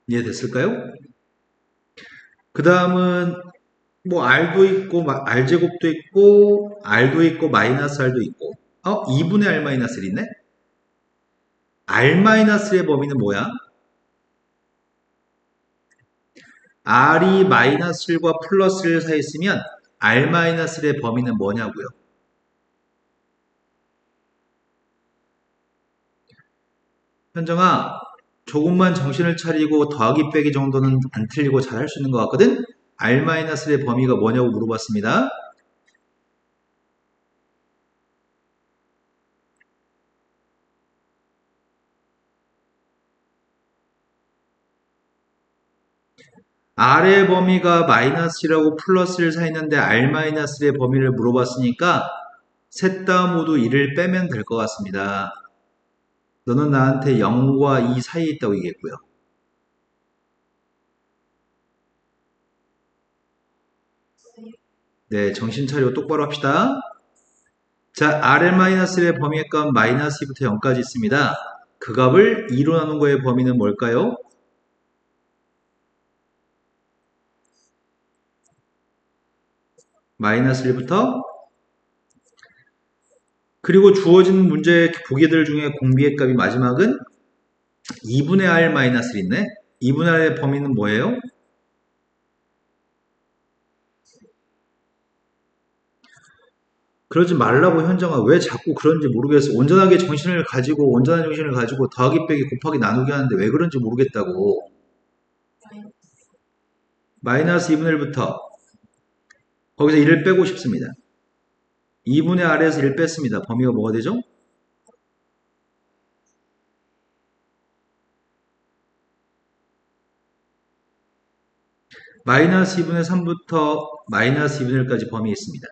이해됐을까요? 그 다음은 뭐 r도 있고 r제곱도 있고 r도 있고 마이너스 r도 있고 2분의 r 마이너스 1 있네? r-1의 범위는 뭐야? r이 마이너스 1과 플러스 1 사이에 있으면 r-1의 범위는 뭐냐고요? 현정아, 조금만 정신을 차리고 더하기 빼기 정도는 안 틀리고 잘 할 수 있는 것 같거든? r-의 범위가 뭐냐고 물어봤습니다. r의 범위가 마이너스 1하고 플러스 1 사이 있는데 r-의 범위를 물어봤으니까 셋 다 모두 1을 빼면 될 것 같습니다. 너는 나한테 0과 2 사이에 있다고 얘기했고요. 네, 정신 차리고 똑바로 합시다. 자, rl-의 범위의 값 마이너스 2부터 0까지 있습니다. 그 값을 2로 나눈 거의 범위는 뭘까요? 마이너스 1부터 그리고 주어진 문제 보기들 중에 공비의 값이 마지막은 2분의 r 마이너스 1 있네. 2분의 r의 범위는 뭐예요? 그러지 말라고 현정아. 왜 자꾸 그런지 모르겠어. 온전한 정신을 가지고 더하기 빼기 곱하기 나누기 하는데 왜 그런지 모르겠다고. 마이너스 2분의 1부터 거기서 1을 빼고 싶습니다. 2분의 r에서 1 뺐습니다. 범위가 뭐가 되죠? 마이너스 2분의 3부터 마이너스 2분의 1까지 범위 있습니다.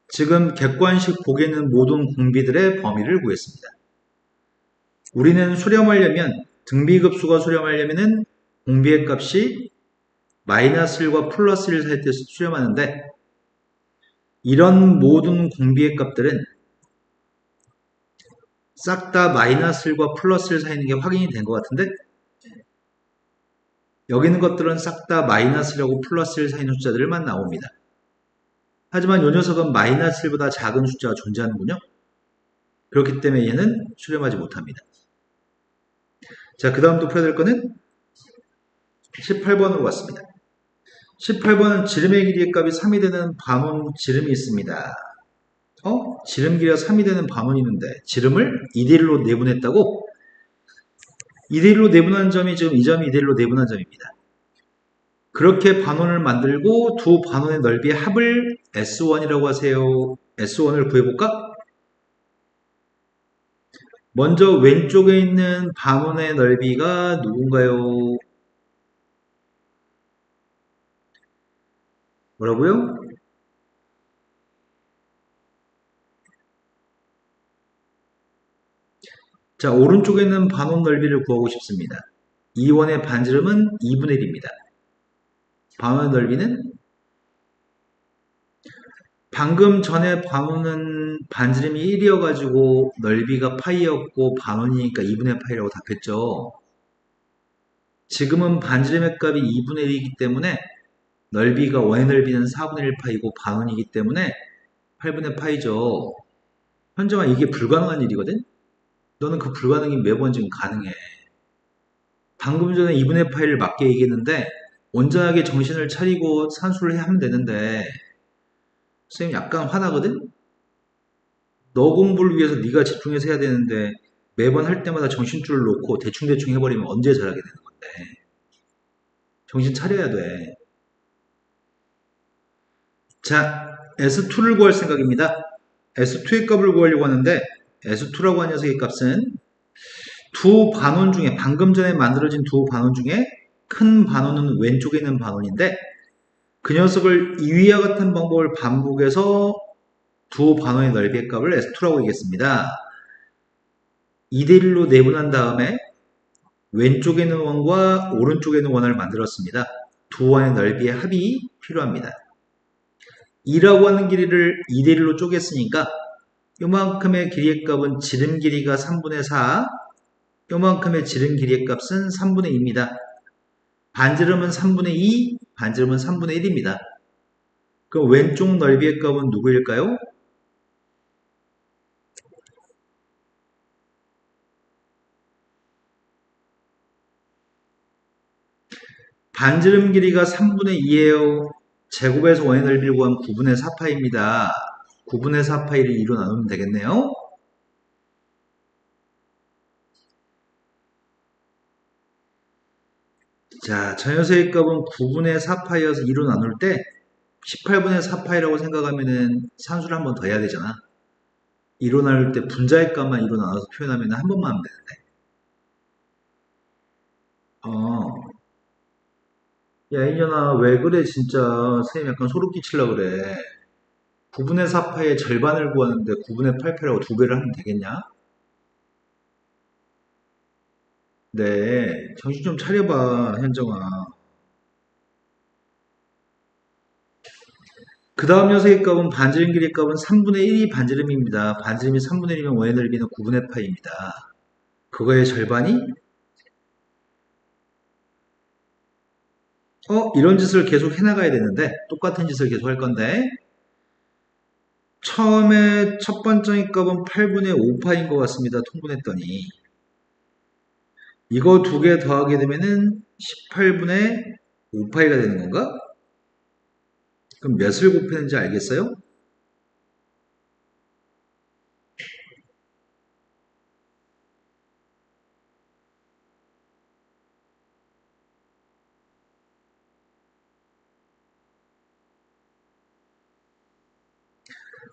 지금 객관식 보기에 있는 모든 공비들의 범위를 구했습니다. 우리는 수렴하려면 등비급수가 수렴하려면 공비의 값이 마이너스 1과 플러스 1 사이 때 수렴하는데 이런 모든 공비의 값들은 싹 다 마이너스 1과 플러스 1 사이 있는 게 확인이 된 것 같은데 여기 있는 것들은 싹 다 마이너스 1하고 플러스 1 사이 있는 숫자들만 나옵니다. 하지만 이 녀석은 마이너스 1보다 작은 숫자가 존재하는군요. 그렇기 때문에 얘는 수렴하지 못합니다. 자, 그 다음 또 풀어야 될 거는 18번으로 왔습니다. 18번은 지름의 길이의 값이 3이 되는 반원 지름이 있습니다. 지름 길이가 3이 되는 반원이 있는데 지름을 2대1로 내분했다고? 2대1로 내분한 점이 지금 이 점이 2대1로 내분한 점입니다. 그렇게 반원을 만들고 두 반원의 넓이의 합을 S1이라고 하세요. S1을 구해볼까? 먼저 왼쪽에 있는 반원의 넓이가 누군가요? 뭐라고요? 자, 오른쪽에 있는 반원 넓이를 구하고 싶습니다. 2원의 반지름은 2분의 1입니다. 반원의 넓이는 방금 전에 반원은 반지름이 1이어가지고 넓이가 파이였고 반원이니까 2분의 파이라고 답했죠. 지금은 반지름의 값이 2분의 1이기 때문에 넓이가 원의 넓이는 4분의 1 파이고 반원이기 때문에 8분의 파이죠. 현정아, 이게 불가능한 일이거든? 너는 그 불가능이 매번 지금 가능해. 방금 전에 2분의 파이를 맞게 얘기했는데 온전하게 정신을 차리고 산수를 하면 되는데 선생님 약간 화나거든? 너 공부를 위해서 네가 집중해서 해야 되는데 매번 할 때마다 정신줄을 놓고 대충대충 해버리면 언제 잘하게 되는 건데. 정신 차려야 돼. 자, S2를 구할 생각입니다. S2의 값을 구하려고 하는데 S2라고 하는 녀석의 값은 두 반원 중에 방금 전에 만들어진 두 반원 중에 큰 반원은 왼쪽에 있는 반원인데 그 녀석을 이위와 같은 방법을 반복해서 두 반원의 넓이의 값을 S2라고 하겠습니다. 2대1로 내분한 다음에 왼쪽에 있는 원과 오른쪽에 있는 원을 만들었습니다. 두 원의 넓이의 합이 필요합니다. 2라고 하는 길이를 2대1로 쪼갰으니까 요만큼의 길이의 값은 지름 길이가 3분의 4, 요만큼의 지름 길이의 값은 3분의 2입니다. 반지름은 3분의 2, 반지름은 3분의 1입니다. 그럼 왼쪽 넓이의 값은 누구일까요? 반지름 길이가 3분의 2예요. 제곱에서 원의 넓이를 구하면 9분의 4파입니다. 9분의 4파이를 2로 나누면 되겠네요. 자, 저 녀석의 값은 9분의 4파이여서 2로 나눌 때 18분의 4파이라고 생각하면은 산수를 한 번 더 해야 되잖아. 2로 나눌 때 분자의 값만 2로 나눠서 표현하면 한 번만 하면 되는데. 야, 이년아, 왜 그래, 진짜. 선생님 약간 소름 끼치려고 그래. 9분의 4파의 절반을 구하는데 9분의 8파라고 두 배를 하면 되겠냐? 네, 정신 좀 차려봐, 현정아. 그 다음 녀석의 값은 반지름 길이 값은 3분의 1이 반지름입니다. 반지름이 3분의 1이면 원의 넓이는 9분의 파입니다. 그거의 절반이 이런 짓을 계속 해나가야 되는데 똑같은 짓을 계속 할 건데 처음에 첫 번째 값은 8분의 5파인 것 같습니다. 통분했더니 이거 두 개 더하게 되면은 18분의 5파이가 되는 건가? 그럼 몇을 곱했는지 알겠어요?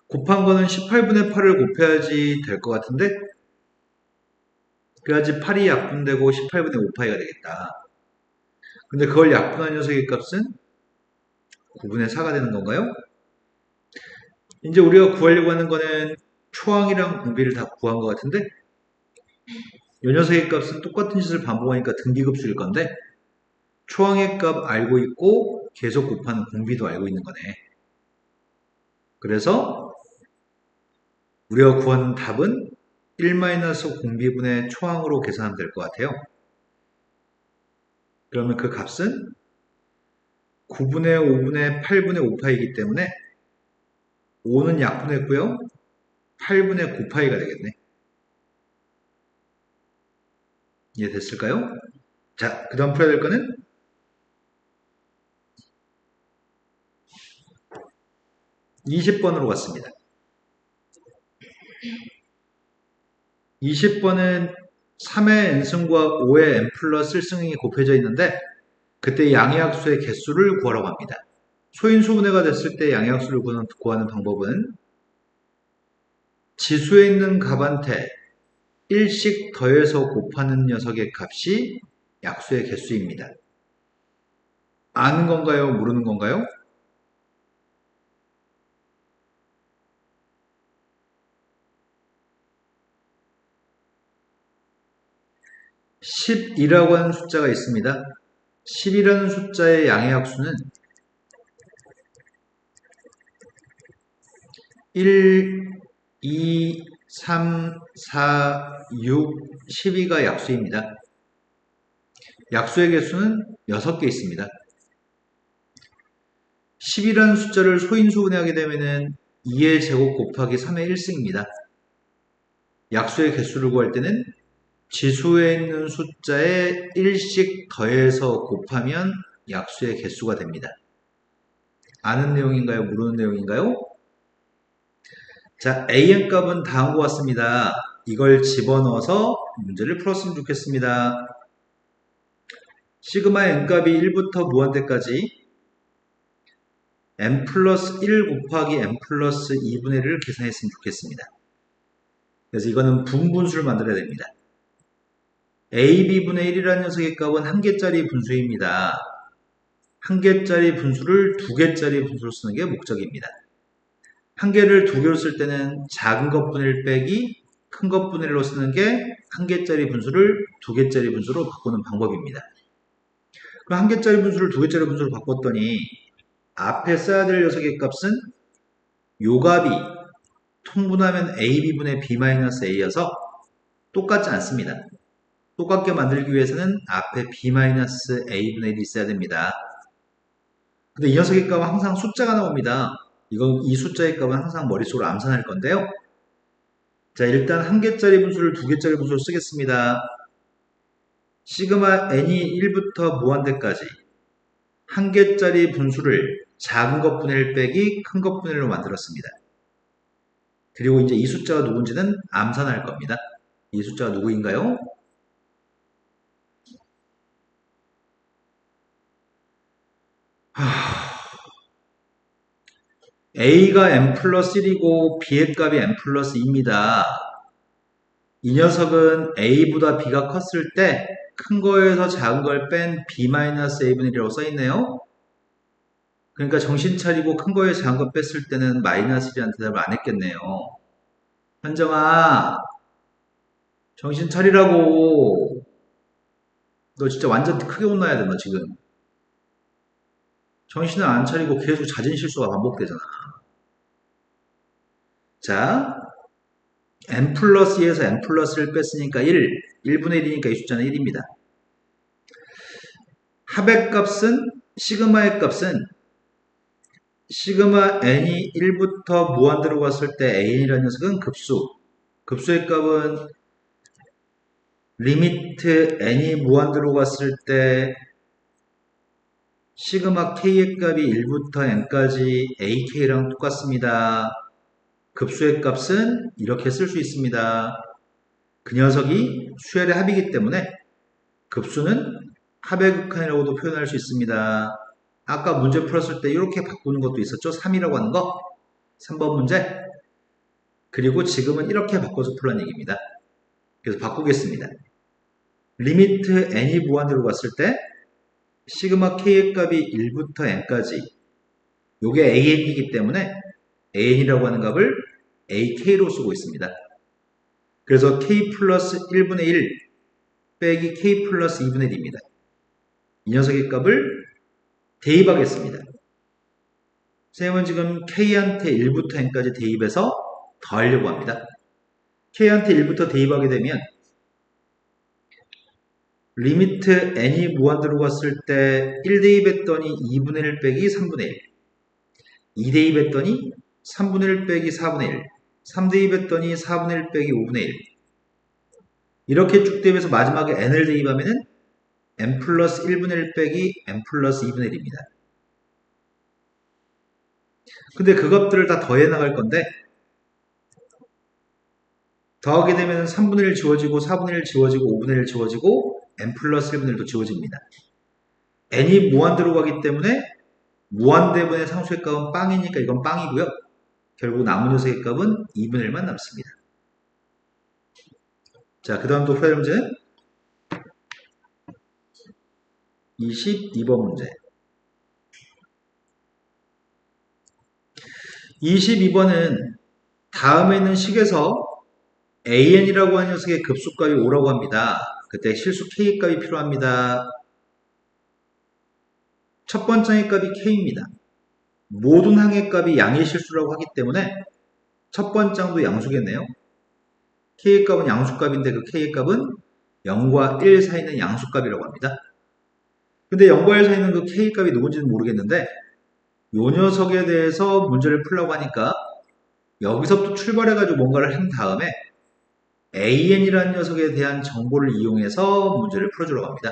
곱한 거는 18분의 8을 곱해야지 될 것 같은데 그래야지 8이 약분되고 18분의 5파이가 되겠다. 근데 그걸 약분한 녀석의 값은 9분의 4가 되는 건가요? 이제 우리가 구하려고 하는 거는 초항이랑 공비를 다 구한 것 같은데 이 녀석의 값은 똑같은 짓을 반복하니까 등비급수일 건데 초항의 값 알고 있고 계속 곱하는 공비도 알고 있는 거네. 그래서 우리가 구하는 답은 1-공비분의 초항으로 계산하면 될 것 같아요. 그러면 그 값은 9분의 5분의 8분의 5파이기 때문에 5는 약분했고요. 8분의 9파이가 되겠네. 이해됐을까요? 자, 그 다음 풀어야 될 거는 20번으로 갔습니다. 20번은 3의 n승과 5의 n 플러스 1승이 곱해져 있는데 그때 양의학수의 개수를 구하라고 합니다. 소인수분해가 됐을 때 양의학수를 구하는 방법은 지수에 있는 값한테 1씩 더해서 곱하는 녀석의 값이 약수의 개수입니다. 아는 건가요? 모르는 건가요? 10이라고 하는 숫자가 있습니다. 10이라는 숫자의 양의학수는 1, 2, 3, 4, 6, 12가 약수입니다. 약수의 개수는 6개 있습니다. 10이라는 숫자를 소인수분해하게 되면 2의 제곱 곱하기 3의 1승입니다. 약수의 개수를 구할 때는 지수에 있는 숫자에 1씩 더해서 곱하면 약수의 개수가 됩니다. 아는 내용인가요? 모르는 내용인가요? 자, AN 값은 다음과 같습니다. 이걸 집어넣어서 문제를 풀었으면 좋겠습니다. 시그마 N 값이 1부터 무한대까지 n 플러스 1 곱하기 n 플러스 2분의 1을 계산했으면 좋겠습니다. 그래서 이거는 분분수를 만들어야 됩니다. AB분의 1이라는 녀석의 값은 1개짜리 분수입니다. 1개짜리 분수를 2개짜리 분수로 쓰는 게 목적입니다. 한 개를 두 개로 쓸 때는 작은 것분의 1 빼기 큰 것분의 1로 쓰는 게 한 개짜리 분수를 두 개짜리 분수로 바꾸는 방법입니다. 그럼 한 개짜리 분수를 두 개짜리 분수로 바꿨더니 앞에 써야 될 녀석의 값은 요 값이 통분하면 AB분의 B-A여서 똑같지 않습니다. 똑같게 만들기 위해서는 앞에 B-A분의 1이 있어야 됩니다. 근데 이 녀석의 값은 항상 숫자가 나옵니다. 이 숫자의 값은 항상 머릿속으로 암산할 건데요. 자, 일단 한 개짜리 분수를 두 개짜리 분수로 쓰겠습니다. 시그마 n이 1부터 무한대까지 한 개짜리 분수를 작은 것분의 1 빼기 큰 것분의 1로 만들었습니다. 그리고 이제 이 숫자가 누군지는 암산할 겁니다. 이 숫자가 누구인가요? A가 n 플러스 1이고 B의 값이 n 플러스 2입니다. 이 녀석은 A보다 B가 컸을 때 큰 거에서 작은 걸 뺀 B-A분의 1이라고 써있네요. 그러니까 정신 차리고 큰 거에 작은 거 뺐을 때는 마이너스 1이라는 대답을 안 했겠네요. 현정아, 정신 차리라고. 너 진짜 완전 크게 혼나야 돼, 너 지금. 정신을 안 차리고 계속 잦은 실수가 반복되잖아. 자, n 플러스 2에서 n 플러스를 뺐으니까 1분의 1이니까 이 숫자는 1입니다. 합의 값은, 시그마의 값은 시그마 n이 1부터 무한대로 갔을 때 an이라는 녀석은 급수의 값은 리미트 n이 무한대로 갔을 때 시그마 k의 값이 1부터 n까지 ak랑 똑같습니다. 급수의 값은 이렇게 쓸 수 있습니다. 그 녀석이 수열의 합이기 때문에 급수는 합의 극한이라고도 표현할 수 있습니다. 아까 문제 풀었을 때 이렇게 바꾸는 것도 있었죠. 3이라고 하는 거. 3번 문제. 그리고 지금은 이렇게 바꿔서 풀란 얘기입니다. 그래서 바꾸겠습니다. 리미트 n이 무한대로 갔을 때 시그마 k의 값이 1부터 n까지 요게 an이기 때문에 an이라고 하는 값을 ak로 쓰고 있습니다. 그래서 k 플러스 1분의 1 빼기 k 플러스 2분의 1입니다. 이 녀석의 값을 대입하겠습니다. 쌤은 지금 k한테 1부터 n까지 대입해서 더하려고 합니다. k한테 1부터 대입하게 되면 리미트 n이 무한대로 갔을 때 1 대입했더니 2분의 1 빼기 3분의 1 2 대입했더니 3분의 1 빼기 4분의 1 3 대입했더니 4분의 1 빼기 5분의 1 이렇게 쭉 대입해서 마지막에 n을 대입하면 n 플러스 1분의 1 빼기 n 플러스 2분의 1입니다. 근데 그 값들을 다 더해 나갈 건데 더하게 되면 3분의 1 지워지고 4분의 1 지워지고 5분의 1 지워지고 n 플러스 1분의 1도 지워집니다. n이 무한대로 가기 때문에 무한대분의 상수의 값은 빵이니까 이건 빵이고요. 결국 남은 녀석의 값은 2분의 1만 남습니다. 자, 그 다음 또 풀어야 할 문제는 22번 문제. 22번은 다음에 있는 식에서 an이라고 하는 녀석의 급수값이 5라고 합니다. 그때 실수 k값이 필요합니다. 첫 번째 항의 값이 k입니다. 모든 항의 값이 양의 실수라고 하기 때문에 첫 번째 항도 양수겠네요. k의 값은 양수값인데 그 k의 값은 0과 1 사이에 있는 양수값이라고 합니다. 근데 0과 1 사이에 있는 그 k의 값이 누군지는 모르겠는데 요 녀석에 대해서 문제를 풀려고 하니까 여기서부터 출발해가지고 뭔가를 한 다음에 an이라는 녀석에 대한 정보를 이용해서 문제를 풀어주려고 합니다.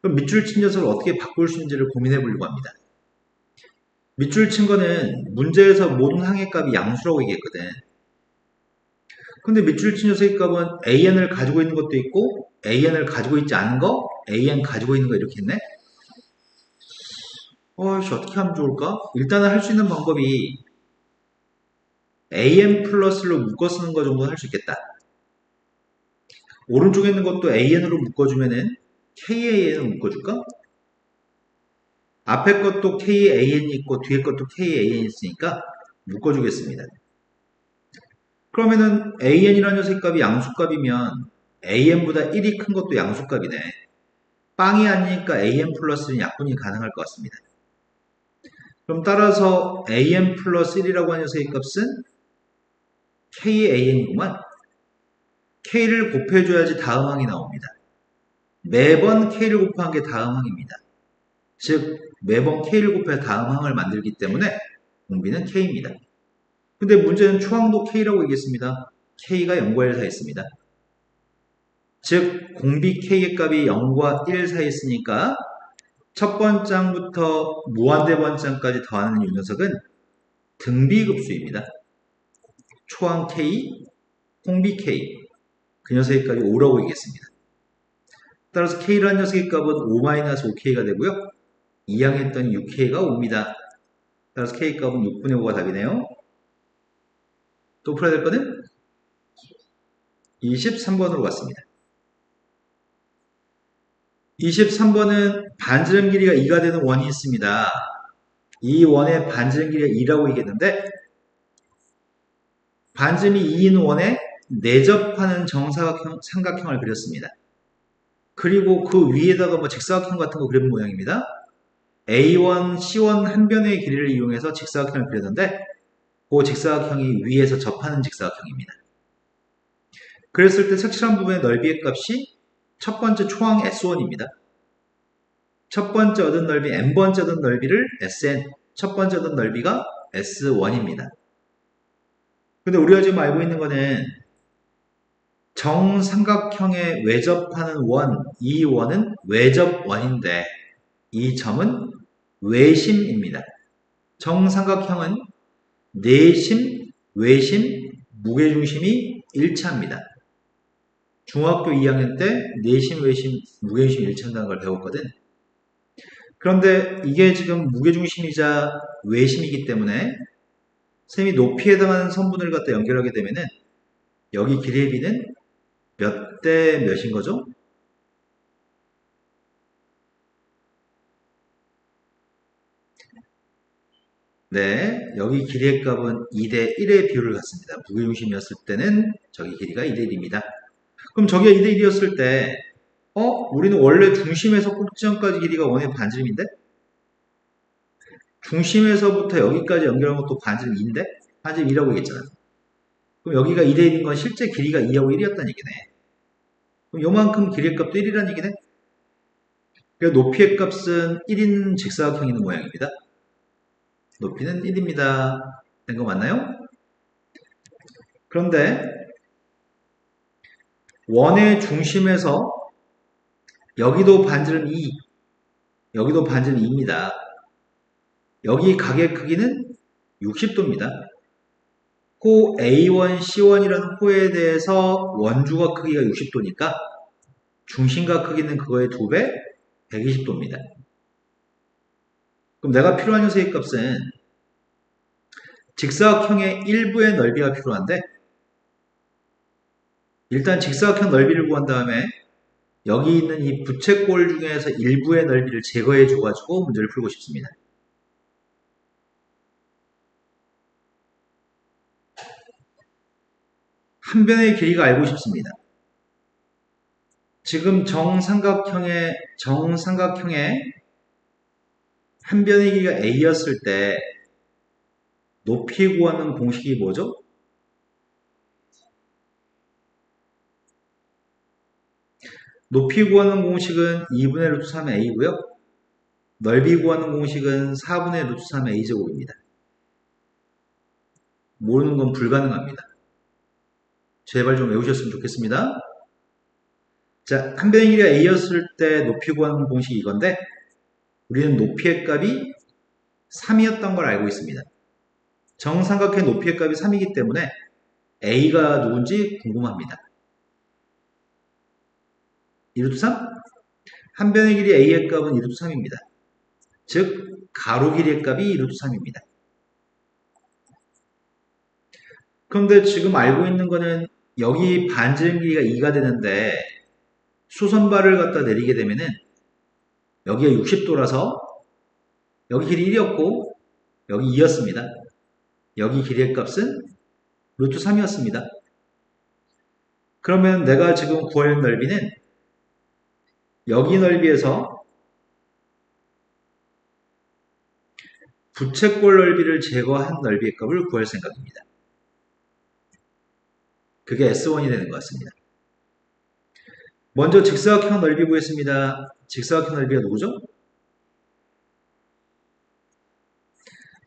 그럼 밑줄 친 녀석을 어떻게 바꿀 수 있는지를 고민해 보려고 합니다. 밑줄 친 거는 문제에서 모든 항의 값이 양수라고 얘기했거든. 근데 밑줄 친 녀석의 값은 an을 가지고 있는 것도 있고 an을 가지고 있지 않은 거, an 가지고 있는 거 이렇게 했네? 어떻게 하면 좋을까? 일단은 할 수 있는 방법이 an 플러스로 묶어 쓰는 거 정도는 할 수 있겠다. 오른쪽에 있는 것도 an으로 묶어주면은 kan을 묶어줄까? 앞에 것도 kan이 있고 뒤에 것도 kan이 있으니까 묶어주겠습니다. 그러면은 an이라는 녀석 값이 양수값이면 an보다 1이 큰 것도 양수값이네. 빵이 아니니까 an 플러스 1은 약분이 가능할 것 같습니다. 그럼 따라서 an 플러스 1이라고 하는 녀석의 값은 kan이구만. k를 곱해줘야지 다음 항이 나옵니다. 매번 k를 곱한 게 다음 항입니다. 즉 매번 k를 곱해 다음 항을 만들기 때문에 공비는 k입니다. 근데 문제는 초항도 k라고 얘기했습니다. k가 0과 1 사이에 있습니다. 즉 공비 k의 값이 0과 1 사이에 있으니까 첫 번장부터 무한대 번장까지 더하는 이 녀석은 등비급수입니다. 초항 k, 공비 k 그 녀석의 값이 5라고 얘기했습니다. 따라서 k라는 녀석의 값은 5-5k가 되고요. 2항 했더니 6k가 5입니다. 따라서 k 값은 6분의 5가 답이네요. 또 풀어야 될 거는 23번으로 갔습니다. 23번은 반지름 길이가 2가 되는 원이 있습니다. 이 원의 반지름 길이가 2라고 얘기했는데 반지름이 2인 원에 내접하는 정삼각형을 그렸습니다. 그리고 그 위에다가 뭐 직사각형 같은 거 그린 모양입니다. A1, C1 한 변의 길이를 이용해서 직사각형을 그렸는데 그 직사각형이 위에서 접하는 직사각형입니다. 그랬을 때 색칠한 부분의 넓이의 값이 첫 번째 초항 S1입니다. 첫 번째 얻은 넓이, n번째 얻은 넓이를 Sn, 첫 번째 얻은 넓이가 S1입니다. 근데 우리가 지금 알고 있는 거는 정삼각형에 외접하는 원, 이 원은 외접원인데 이 점은 외심입니다. 정삼각형은 내심, 외심, 무게중심이 일치합니다. 중학교 2학년 때 내심, 외심, 무게중심이 일치한다는 걸 배웠거든. 그런데 이게 지금 무게중심이자 외심이기 때문에 선생님이 높이에 해당하는 선분을 갖다 연결하게 되면은 여기 길이의 비는 몇 대 몇인 거죠? 네, 여기 길이의 값은 2대 1의 비율을 갖습니다. 무게중심이었을 때는 저기 길이가 2대 1입니다. 그럼 저기가 2대 1이었을 때 우리는 원래 중심에서 꼭지점까지 길이가 원의 반지름인데? 중심에서부터 여기까지 연결한 것도 반지름 2인데? 반지름 2라고 얘기했잖아. 그럼 여기가 2대 1인 건 실제 길이가 2하고 1이었다는 얘기네. 그럼 요만큼 길이의 값도 1이라는 얘기네? 그래서 높이의 값은 1인 직사각형이 있는 모양입니다. 높이는 1입니다. 된 거 맞나요? 그런데 원의 중심에서 여기도 반지름 2, 여기도 반지름 2입니다. 여기 각의 크기는 60도입니다. 호 A1, C1이라는 호에 대해서 원주각 크기가 60도니까 중심각 크기는 그거의 2배, 120도입니다. 그럼 내가 필요한 녀석의 값은 직사각형의 일부의 넓이가 필요한데 일단 직사각형 넓이를 구한 다음에 여기 있는 이 부채꼴 중에서 일부의 넓이를 제거해 줘가지고 문제를 풀고 싶습니다. 한 변의 길이가 알고 싶습니다. 지금 정삼각형의 한 변의 길이가 A였을 때 높이 구하는 공식이 뭐죠? 높이 구하는 공식은 2분의 루트 3의 A고요. 넓이 구하는 공식은 4분의 루트 3의 A제곱입니다. 모르는 건 불가능합니다. 제발 좀 외우셨으면 좋겠습니다. 자, 한 변의 길이가 A였을 때 높이 구하는 공식이 이건데 우리는 높이의 값이 3이었던 걸 알고 있습니다. 정삼각형 높이의 값이 3이기 때문에 A가 누군지 궁금합니다. 2루트 3? 한 변의 길이 A의 값은 2루트 3입니다. 즉 가로 길이의 값이 2루트 3입니다. 그런데 지금 알고 있는 거는 여기 반지름 길이가 2가 되는데 수선발을 갖다 내리게 되면은 여기가 60도라서 여기 길이 1이었고 여기 2였습니다. 여기 길이의 값은 루트 3이었습니다. 그러면 내가 지금 구할 넓이는 여기 넓이에서 부채꼴 넓이를 제거한 넓이의 값을 구할 생각입니다. 그게 S1이 되는 것 같습니다. 먼저 직사각형 넓이 구했습니다. 직사각형 넓이가 누구죠?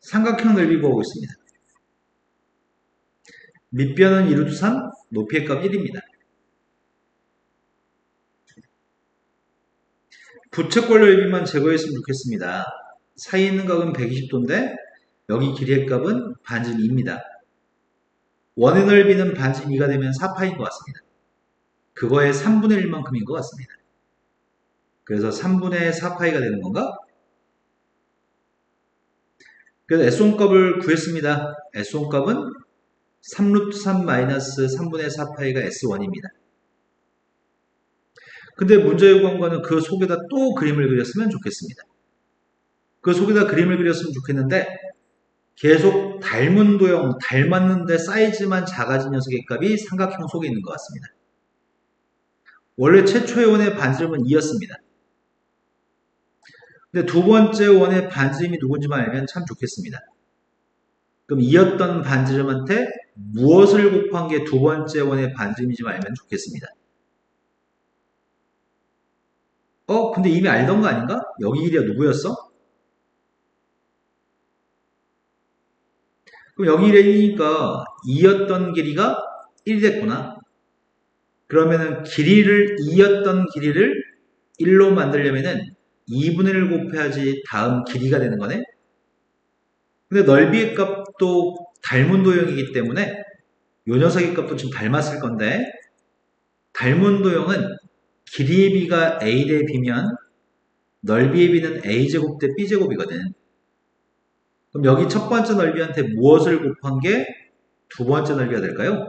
삼각형 넓이 구하고 있습니다. 밑변은 2루트 3, 높이의 값 1입니다. 부채꼴 넓이만 제거했으면 좋겠습니다. 사이에 있는 각은 120도인데 여기 길이의 값은 반증 2입니다. 원의 넓이는 반증 2가 되면 4파인 것 같습니다. 그거의 3분의 1만큼인 것 같습니다. 그래서 3분의 4파이가 되는 건가? 그래서 S1 값을 구했습니다. S1 값은 3루트 3 마이너스 3분의 4파이가 S1입니다. 근데 문제 요구한 거는 그 속에다 또 그림을 그렸으면 좋겠습니다. 그 속에다 그림을 그렸으면 좋겠는데 계속 닮은 도형, 닮았는데 사이즈만 작아진 녀석의 값이 삼각형 속에 있는 것 같습니다. 원래 최초의 원의 반지름은 2였습니다. 근데 두 번째 원의 반지름이 누군지만 알면 참 좋겠습니다. 그럼 2였던 반지름한테 무엇을 곱한 게 두 번째 원의 반지름인지만 알면 좋겠습니다. 근데 이미 알던 거 아닌가? 여기 길이가 누구였어? 그럼 여기 길이니까 2였던 길이가 1이 됐구나. 그러면은 2였던 길이를 1로 만들려면은 2분의 1을 곱해야지 다음 길이가 되는 거네. 근데 넓이의 값도 닮은 도형이기 때문에 요 녀석의 값도 지금 닮았을 건데 닮은 도형은 길이의 b가 a 대 b면 넓이의 b는 a제곱 대 b제곱이거든. 그럼 여기 첫 번째 넓이한테 무엇을 곱한 게 두 번째 넓이가 될까요?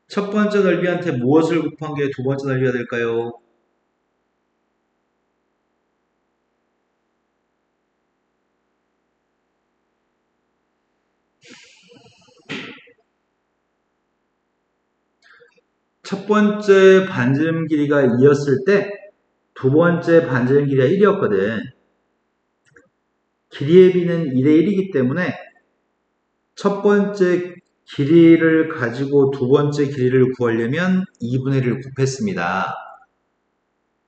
첫 번째 넓이한테 무엇을 곱한 게 두 번째 넓이가 될까요? 첫 번째 반지름 길이가 2였을 때 두 번째 반지름 길이가 1이었거든. 길이의 b는 2대 1이기 때문에 첫 번째 길이를 가지고 두 번째 길이를 구하려면 2분의 1을 곱했습니다.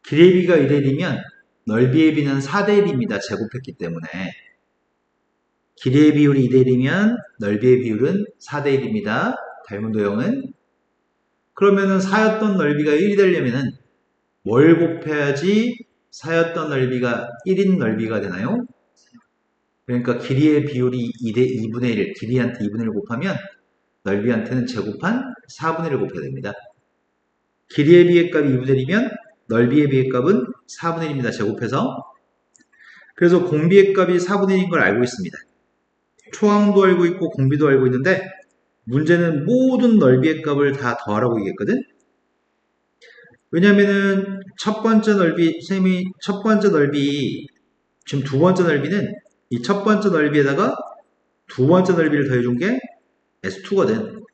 길이의 b가 2대 1이면 넓이의 b는 4대 1입니다. 제곱했기 때문에. 길이의 비율이 2대 1이면 넓이의 비율은 4대 1입니다. 닮은 도형은. 그러면은 4였던 넓이가 1이 되려면은 뭘 곱해야지 4였던 넓이가 1인 넓이가 되나요? 그러니까 길이의 비율이 2분의 1, 길이한테 2분의 1 곱하면 넓이한테는 제곱한 4분의 1을 곱해야 됩니다. 길이의 비의 값이 2분의 1이면 넓이의 비의 값은 4분의 1입니다. 제곱해서. 그래서 공비의 값이 4분의 1인 걸 알고 있습니다. 초항도 알고 있고 공비도 알고 있는데 문제는 모든 넓이의 값을 다 더하라고 얘기했거든. 왜냐면은 첫 번째 넓이, 쌤이 첫 번째 넓이, 지금 두 번째 넓이는 이 첫 번째 넓이에다가 두 번째 넓이를 더해준 게 S2거든.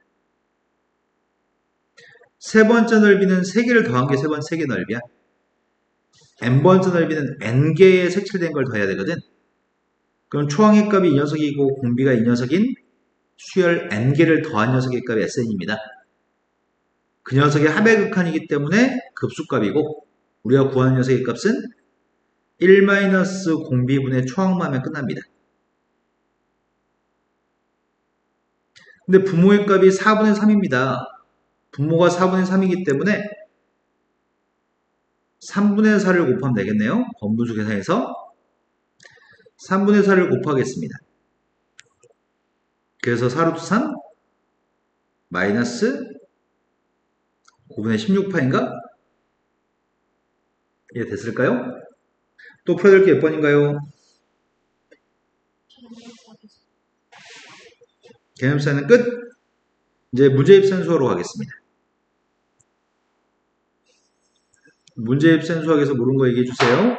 세 번째 넓이는 세 개를 더한 게 세 개 넓이야. n번째 넓이는 n개의 색칠된 걸 더해야 되거든. 그럼 초항의 값이 이 녀석이고 공비가 이 녀석인 수열 n개를 더한 녀석의 값이 sn입니다. 그 녀석의 합의 극한이기 때문에 급수값이고 우리가 구하는 녀석의 값은 1-공비분의 초항만 하면 끝납니다. 근데 분모의 값이 4분의 3입니다. 분모가 4분의 3이기 때문에 3분의 4를 곱하면 되겠네요. 번분수 계산해서 3분의 4를 곱하겠습니다. 그래서 4루트 3 마이너스 9분의 16파인가? 이해 됐을까요? 또 풀어야 될 게 몇 번인가요? 개념사는 끝! 이제 문제입 센수어로 가겠습니다. 문제입 센수학에서 모르는 거 얘기해 주세요.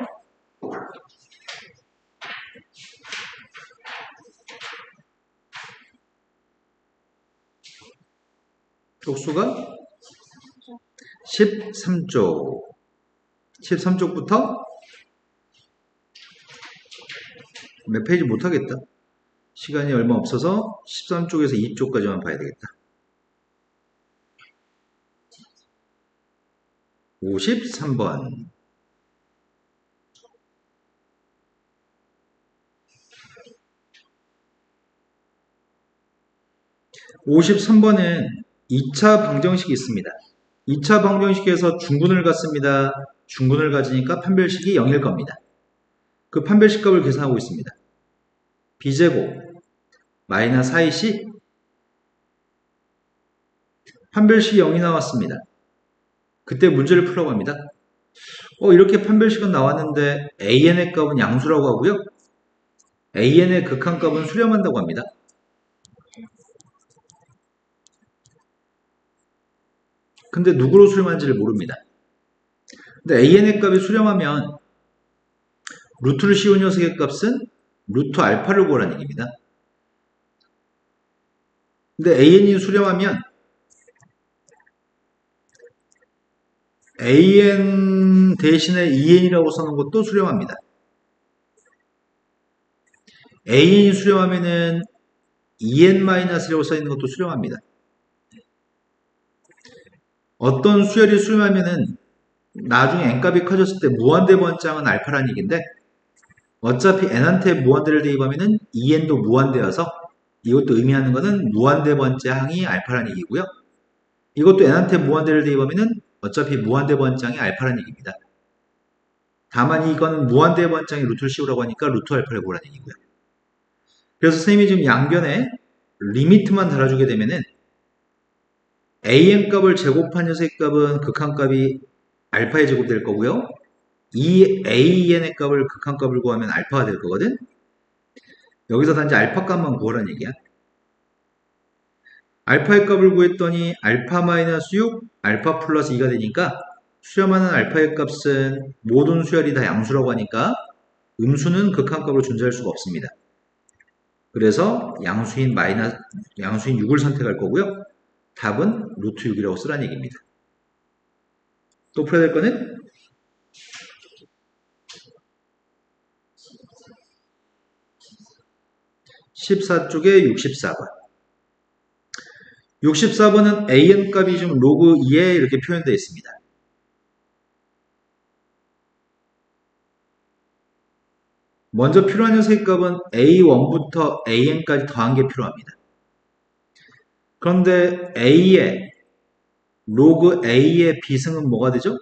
쪽수가 13쪽. 13쪽부터 몇 페이지 못하겠다. 시간이 얼마 없어서 13쪽에서 2쪽까지만 봐야 되겠다. 53번. 53번은 2차 방정식이 있습니다. 2차 방정식에서 중분을 갖습니다. 중분을 가지니까 판별식이 0일 겁니다. 그 판별식 값을 계산하고 있습니다. b제곱 마이너스 4ac 판별식이 0이 나왔습니다. 그때 문제를 풀라고 합니다. 이렇게 판별식은 나왔는데 an의 값은 양수라고 하고요. an의 극한값은 수렴한다고 합니다. 근데 누구로 수렴하는지를 모릅니다. 근데 an의 값이 수렴하면 루트를 씌운 녀석의 값은 루트 알파를 구하라는 얘기입니다. 근데 an이 수렴하면 an 대신에 2n이라고 써놓은 것도 수렴합니다. an이 수렴하면은 2n-1이라고 써있는 것도 수렴합니다. 어떤 수열이 수렴하면은 나중에 n값이 커졌을 때 무한대번장은 알파라는 얘기인데 어차피 n한테 무한대를 대입하면은 2n도 무한대여서 이것도 의미하는 것은 무한대번장이 알파라는 얘기고요. 이것도 n한테 무한대를 대입하면은 어차피 무한대번장이 알파라는 얘기입니다. 다만 이거는 무한대번장이 루트를 씌우라고 하니까 루트 알파를 보라는 얘기고요. 그래서 선생님이 지금 양변에 리미트만 달아주게 되면은 an 값을 제곱한 녀석의 값은 극한값이 알파의 제곱 될 거고요. 이 an의 값을 극한값을 구하면 알파가 될 거거든. 여기서 단지 알파 값만 구하라는 얘기야. 알파의 값을 구했더니 알파 마이너스 6, 알파 플러스 2가 되니까 수렴하는 알파의 값은 모든 수열이 다 양수라고 하니까 음수는 극한값으로 존재할 수가 없습니다. 그래서 양수인 6을 선택할 거고요. 답은 루트 6이라고 쓰라는 얘기입니다. 또 풀어야 될 거는 14쪽에 64번. 64번은 an 값이 좀 로그 2에 이렇게 표현되어 있습니다. 먼저 필요한 녀석의 값은 a1부터 an까지 더한 게 필요합니다. 그런데 로그 a의 비승은 뭐가 되죠?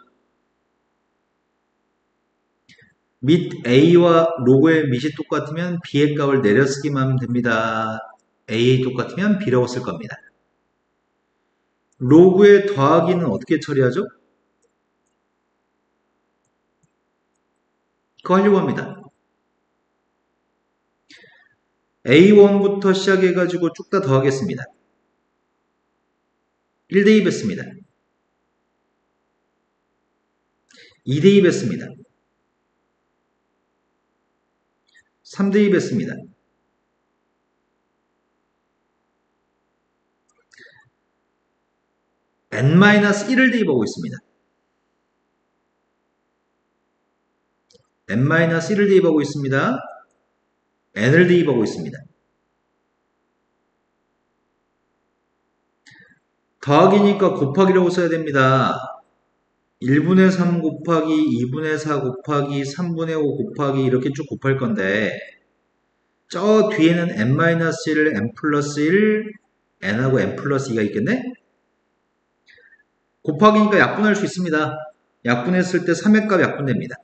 밑 a와 로그의 밑이 똑같으면 b의 값을 내려쓰기만 하면 됩니다. a이 똑같으면 b라고 쓸 겁니다. 로그의 더하기는 어떻게 처리하죠? 그거 하려고 합니다. a1부터 시작해가지고 쭉 다 더하겠습니다. 1대2 했습니다. 2대2 했습니다. 3대2 했습니다. n-1을 대입하고 있습니다. n-1을 대입하고 있습니다. n을 대입하고 있습니다. 더하기니까 곱하기라고 써야 됩니다. 1분의 3 곱하기 2분의 4 곱하기 3분의 5 곱하기 이렇게 쭉 곱할 건데 저 뒤에는 n-1, n 플러스 1, n하고 n 플러스 2가 있겠네? 곱하기니까 약분할 수 있습니다. 약분했을 때 3의 값 약분됩니다.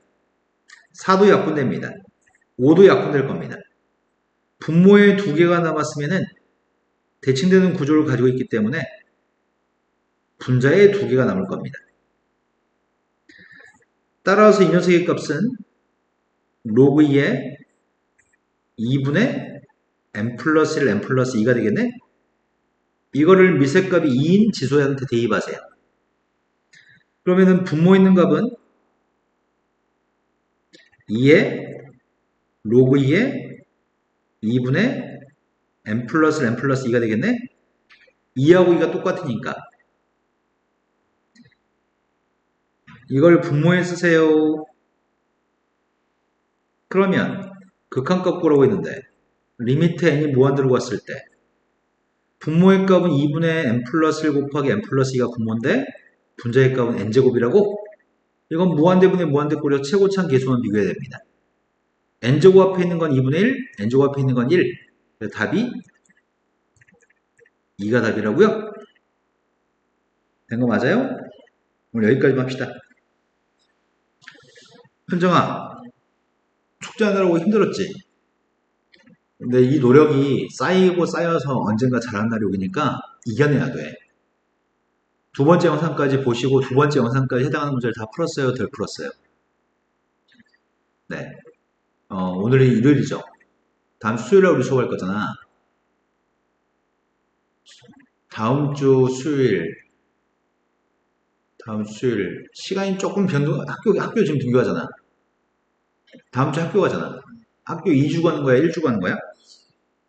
4도 약분됩니다. 5도 약분될 겁니다. 분모에 2개가 남았으면 대칭되는 구조를 가지고 있기 때문에 분자에 2개가 남을 겁니다. 따라서 이 녀석의 값은 로그 2의 2분의 n 플러스 1, n 플러스 2가 되겠네? 이거를 미세값이 2인 지소한테 대입하세요. 그러면은 분모 있는 값은 2에 로그 2에 2분의 n 플러스 n 플러스 2가 되겠네? 2하고 2가 똑같으니까 이걸 분모에 쓰세요. 그러면 극한값구라고 했는데 리미트 n이 무한대로 갔을 때 분모의 값은 2분의 n 플러스 1 곱하기 n 플러스 2가 분모인데 분자의 값은 n제곱이라고? 이건 무한대분의 무한대꼴이라 최고차항 계수만 비교해야 됩니다. n제곱 앞에 있는 건 2분의 1, n제곱 앞에 있는 건 1. 그래서 답이 2가 답이라고요? 된 거 맞아요? 오늘 여기까지만 합시다. 현정아, 축제하느라고 힘들었지? 근데 이 노력이 쌓이고 쌓여서 언젠가 잘하는 날이 오니까 이겨내야 돼. 두 번째 영상까지 보시고 두 번째 영상까지 해당하는 문제를 다 풀었어요? 덜 풀었어요? 네. 오늘이 일요일이죠. 다음 주 수요일에 우리 수업할 거잖아. 다음 주 수요일 시간이 조금 학교 지금 등교하잖아. 다음 주 학교 가잖아. 학교 2주 가는 거야? 1주 가는 거야?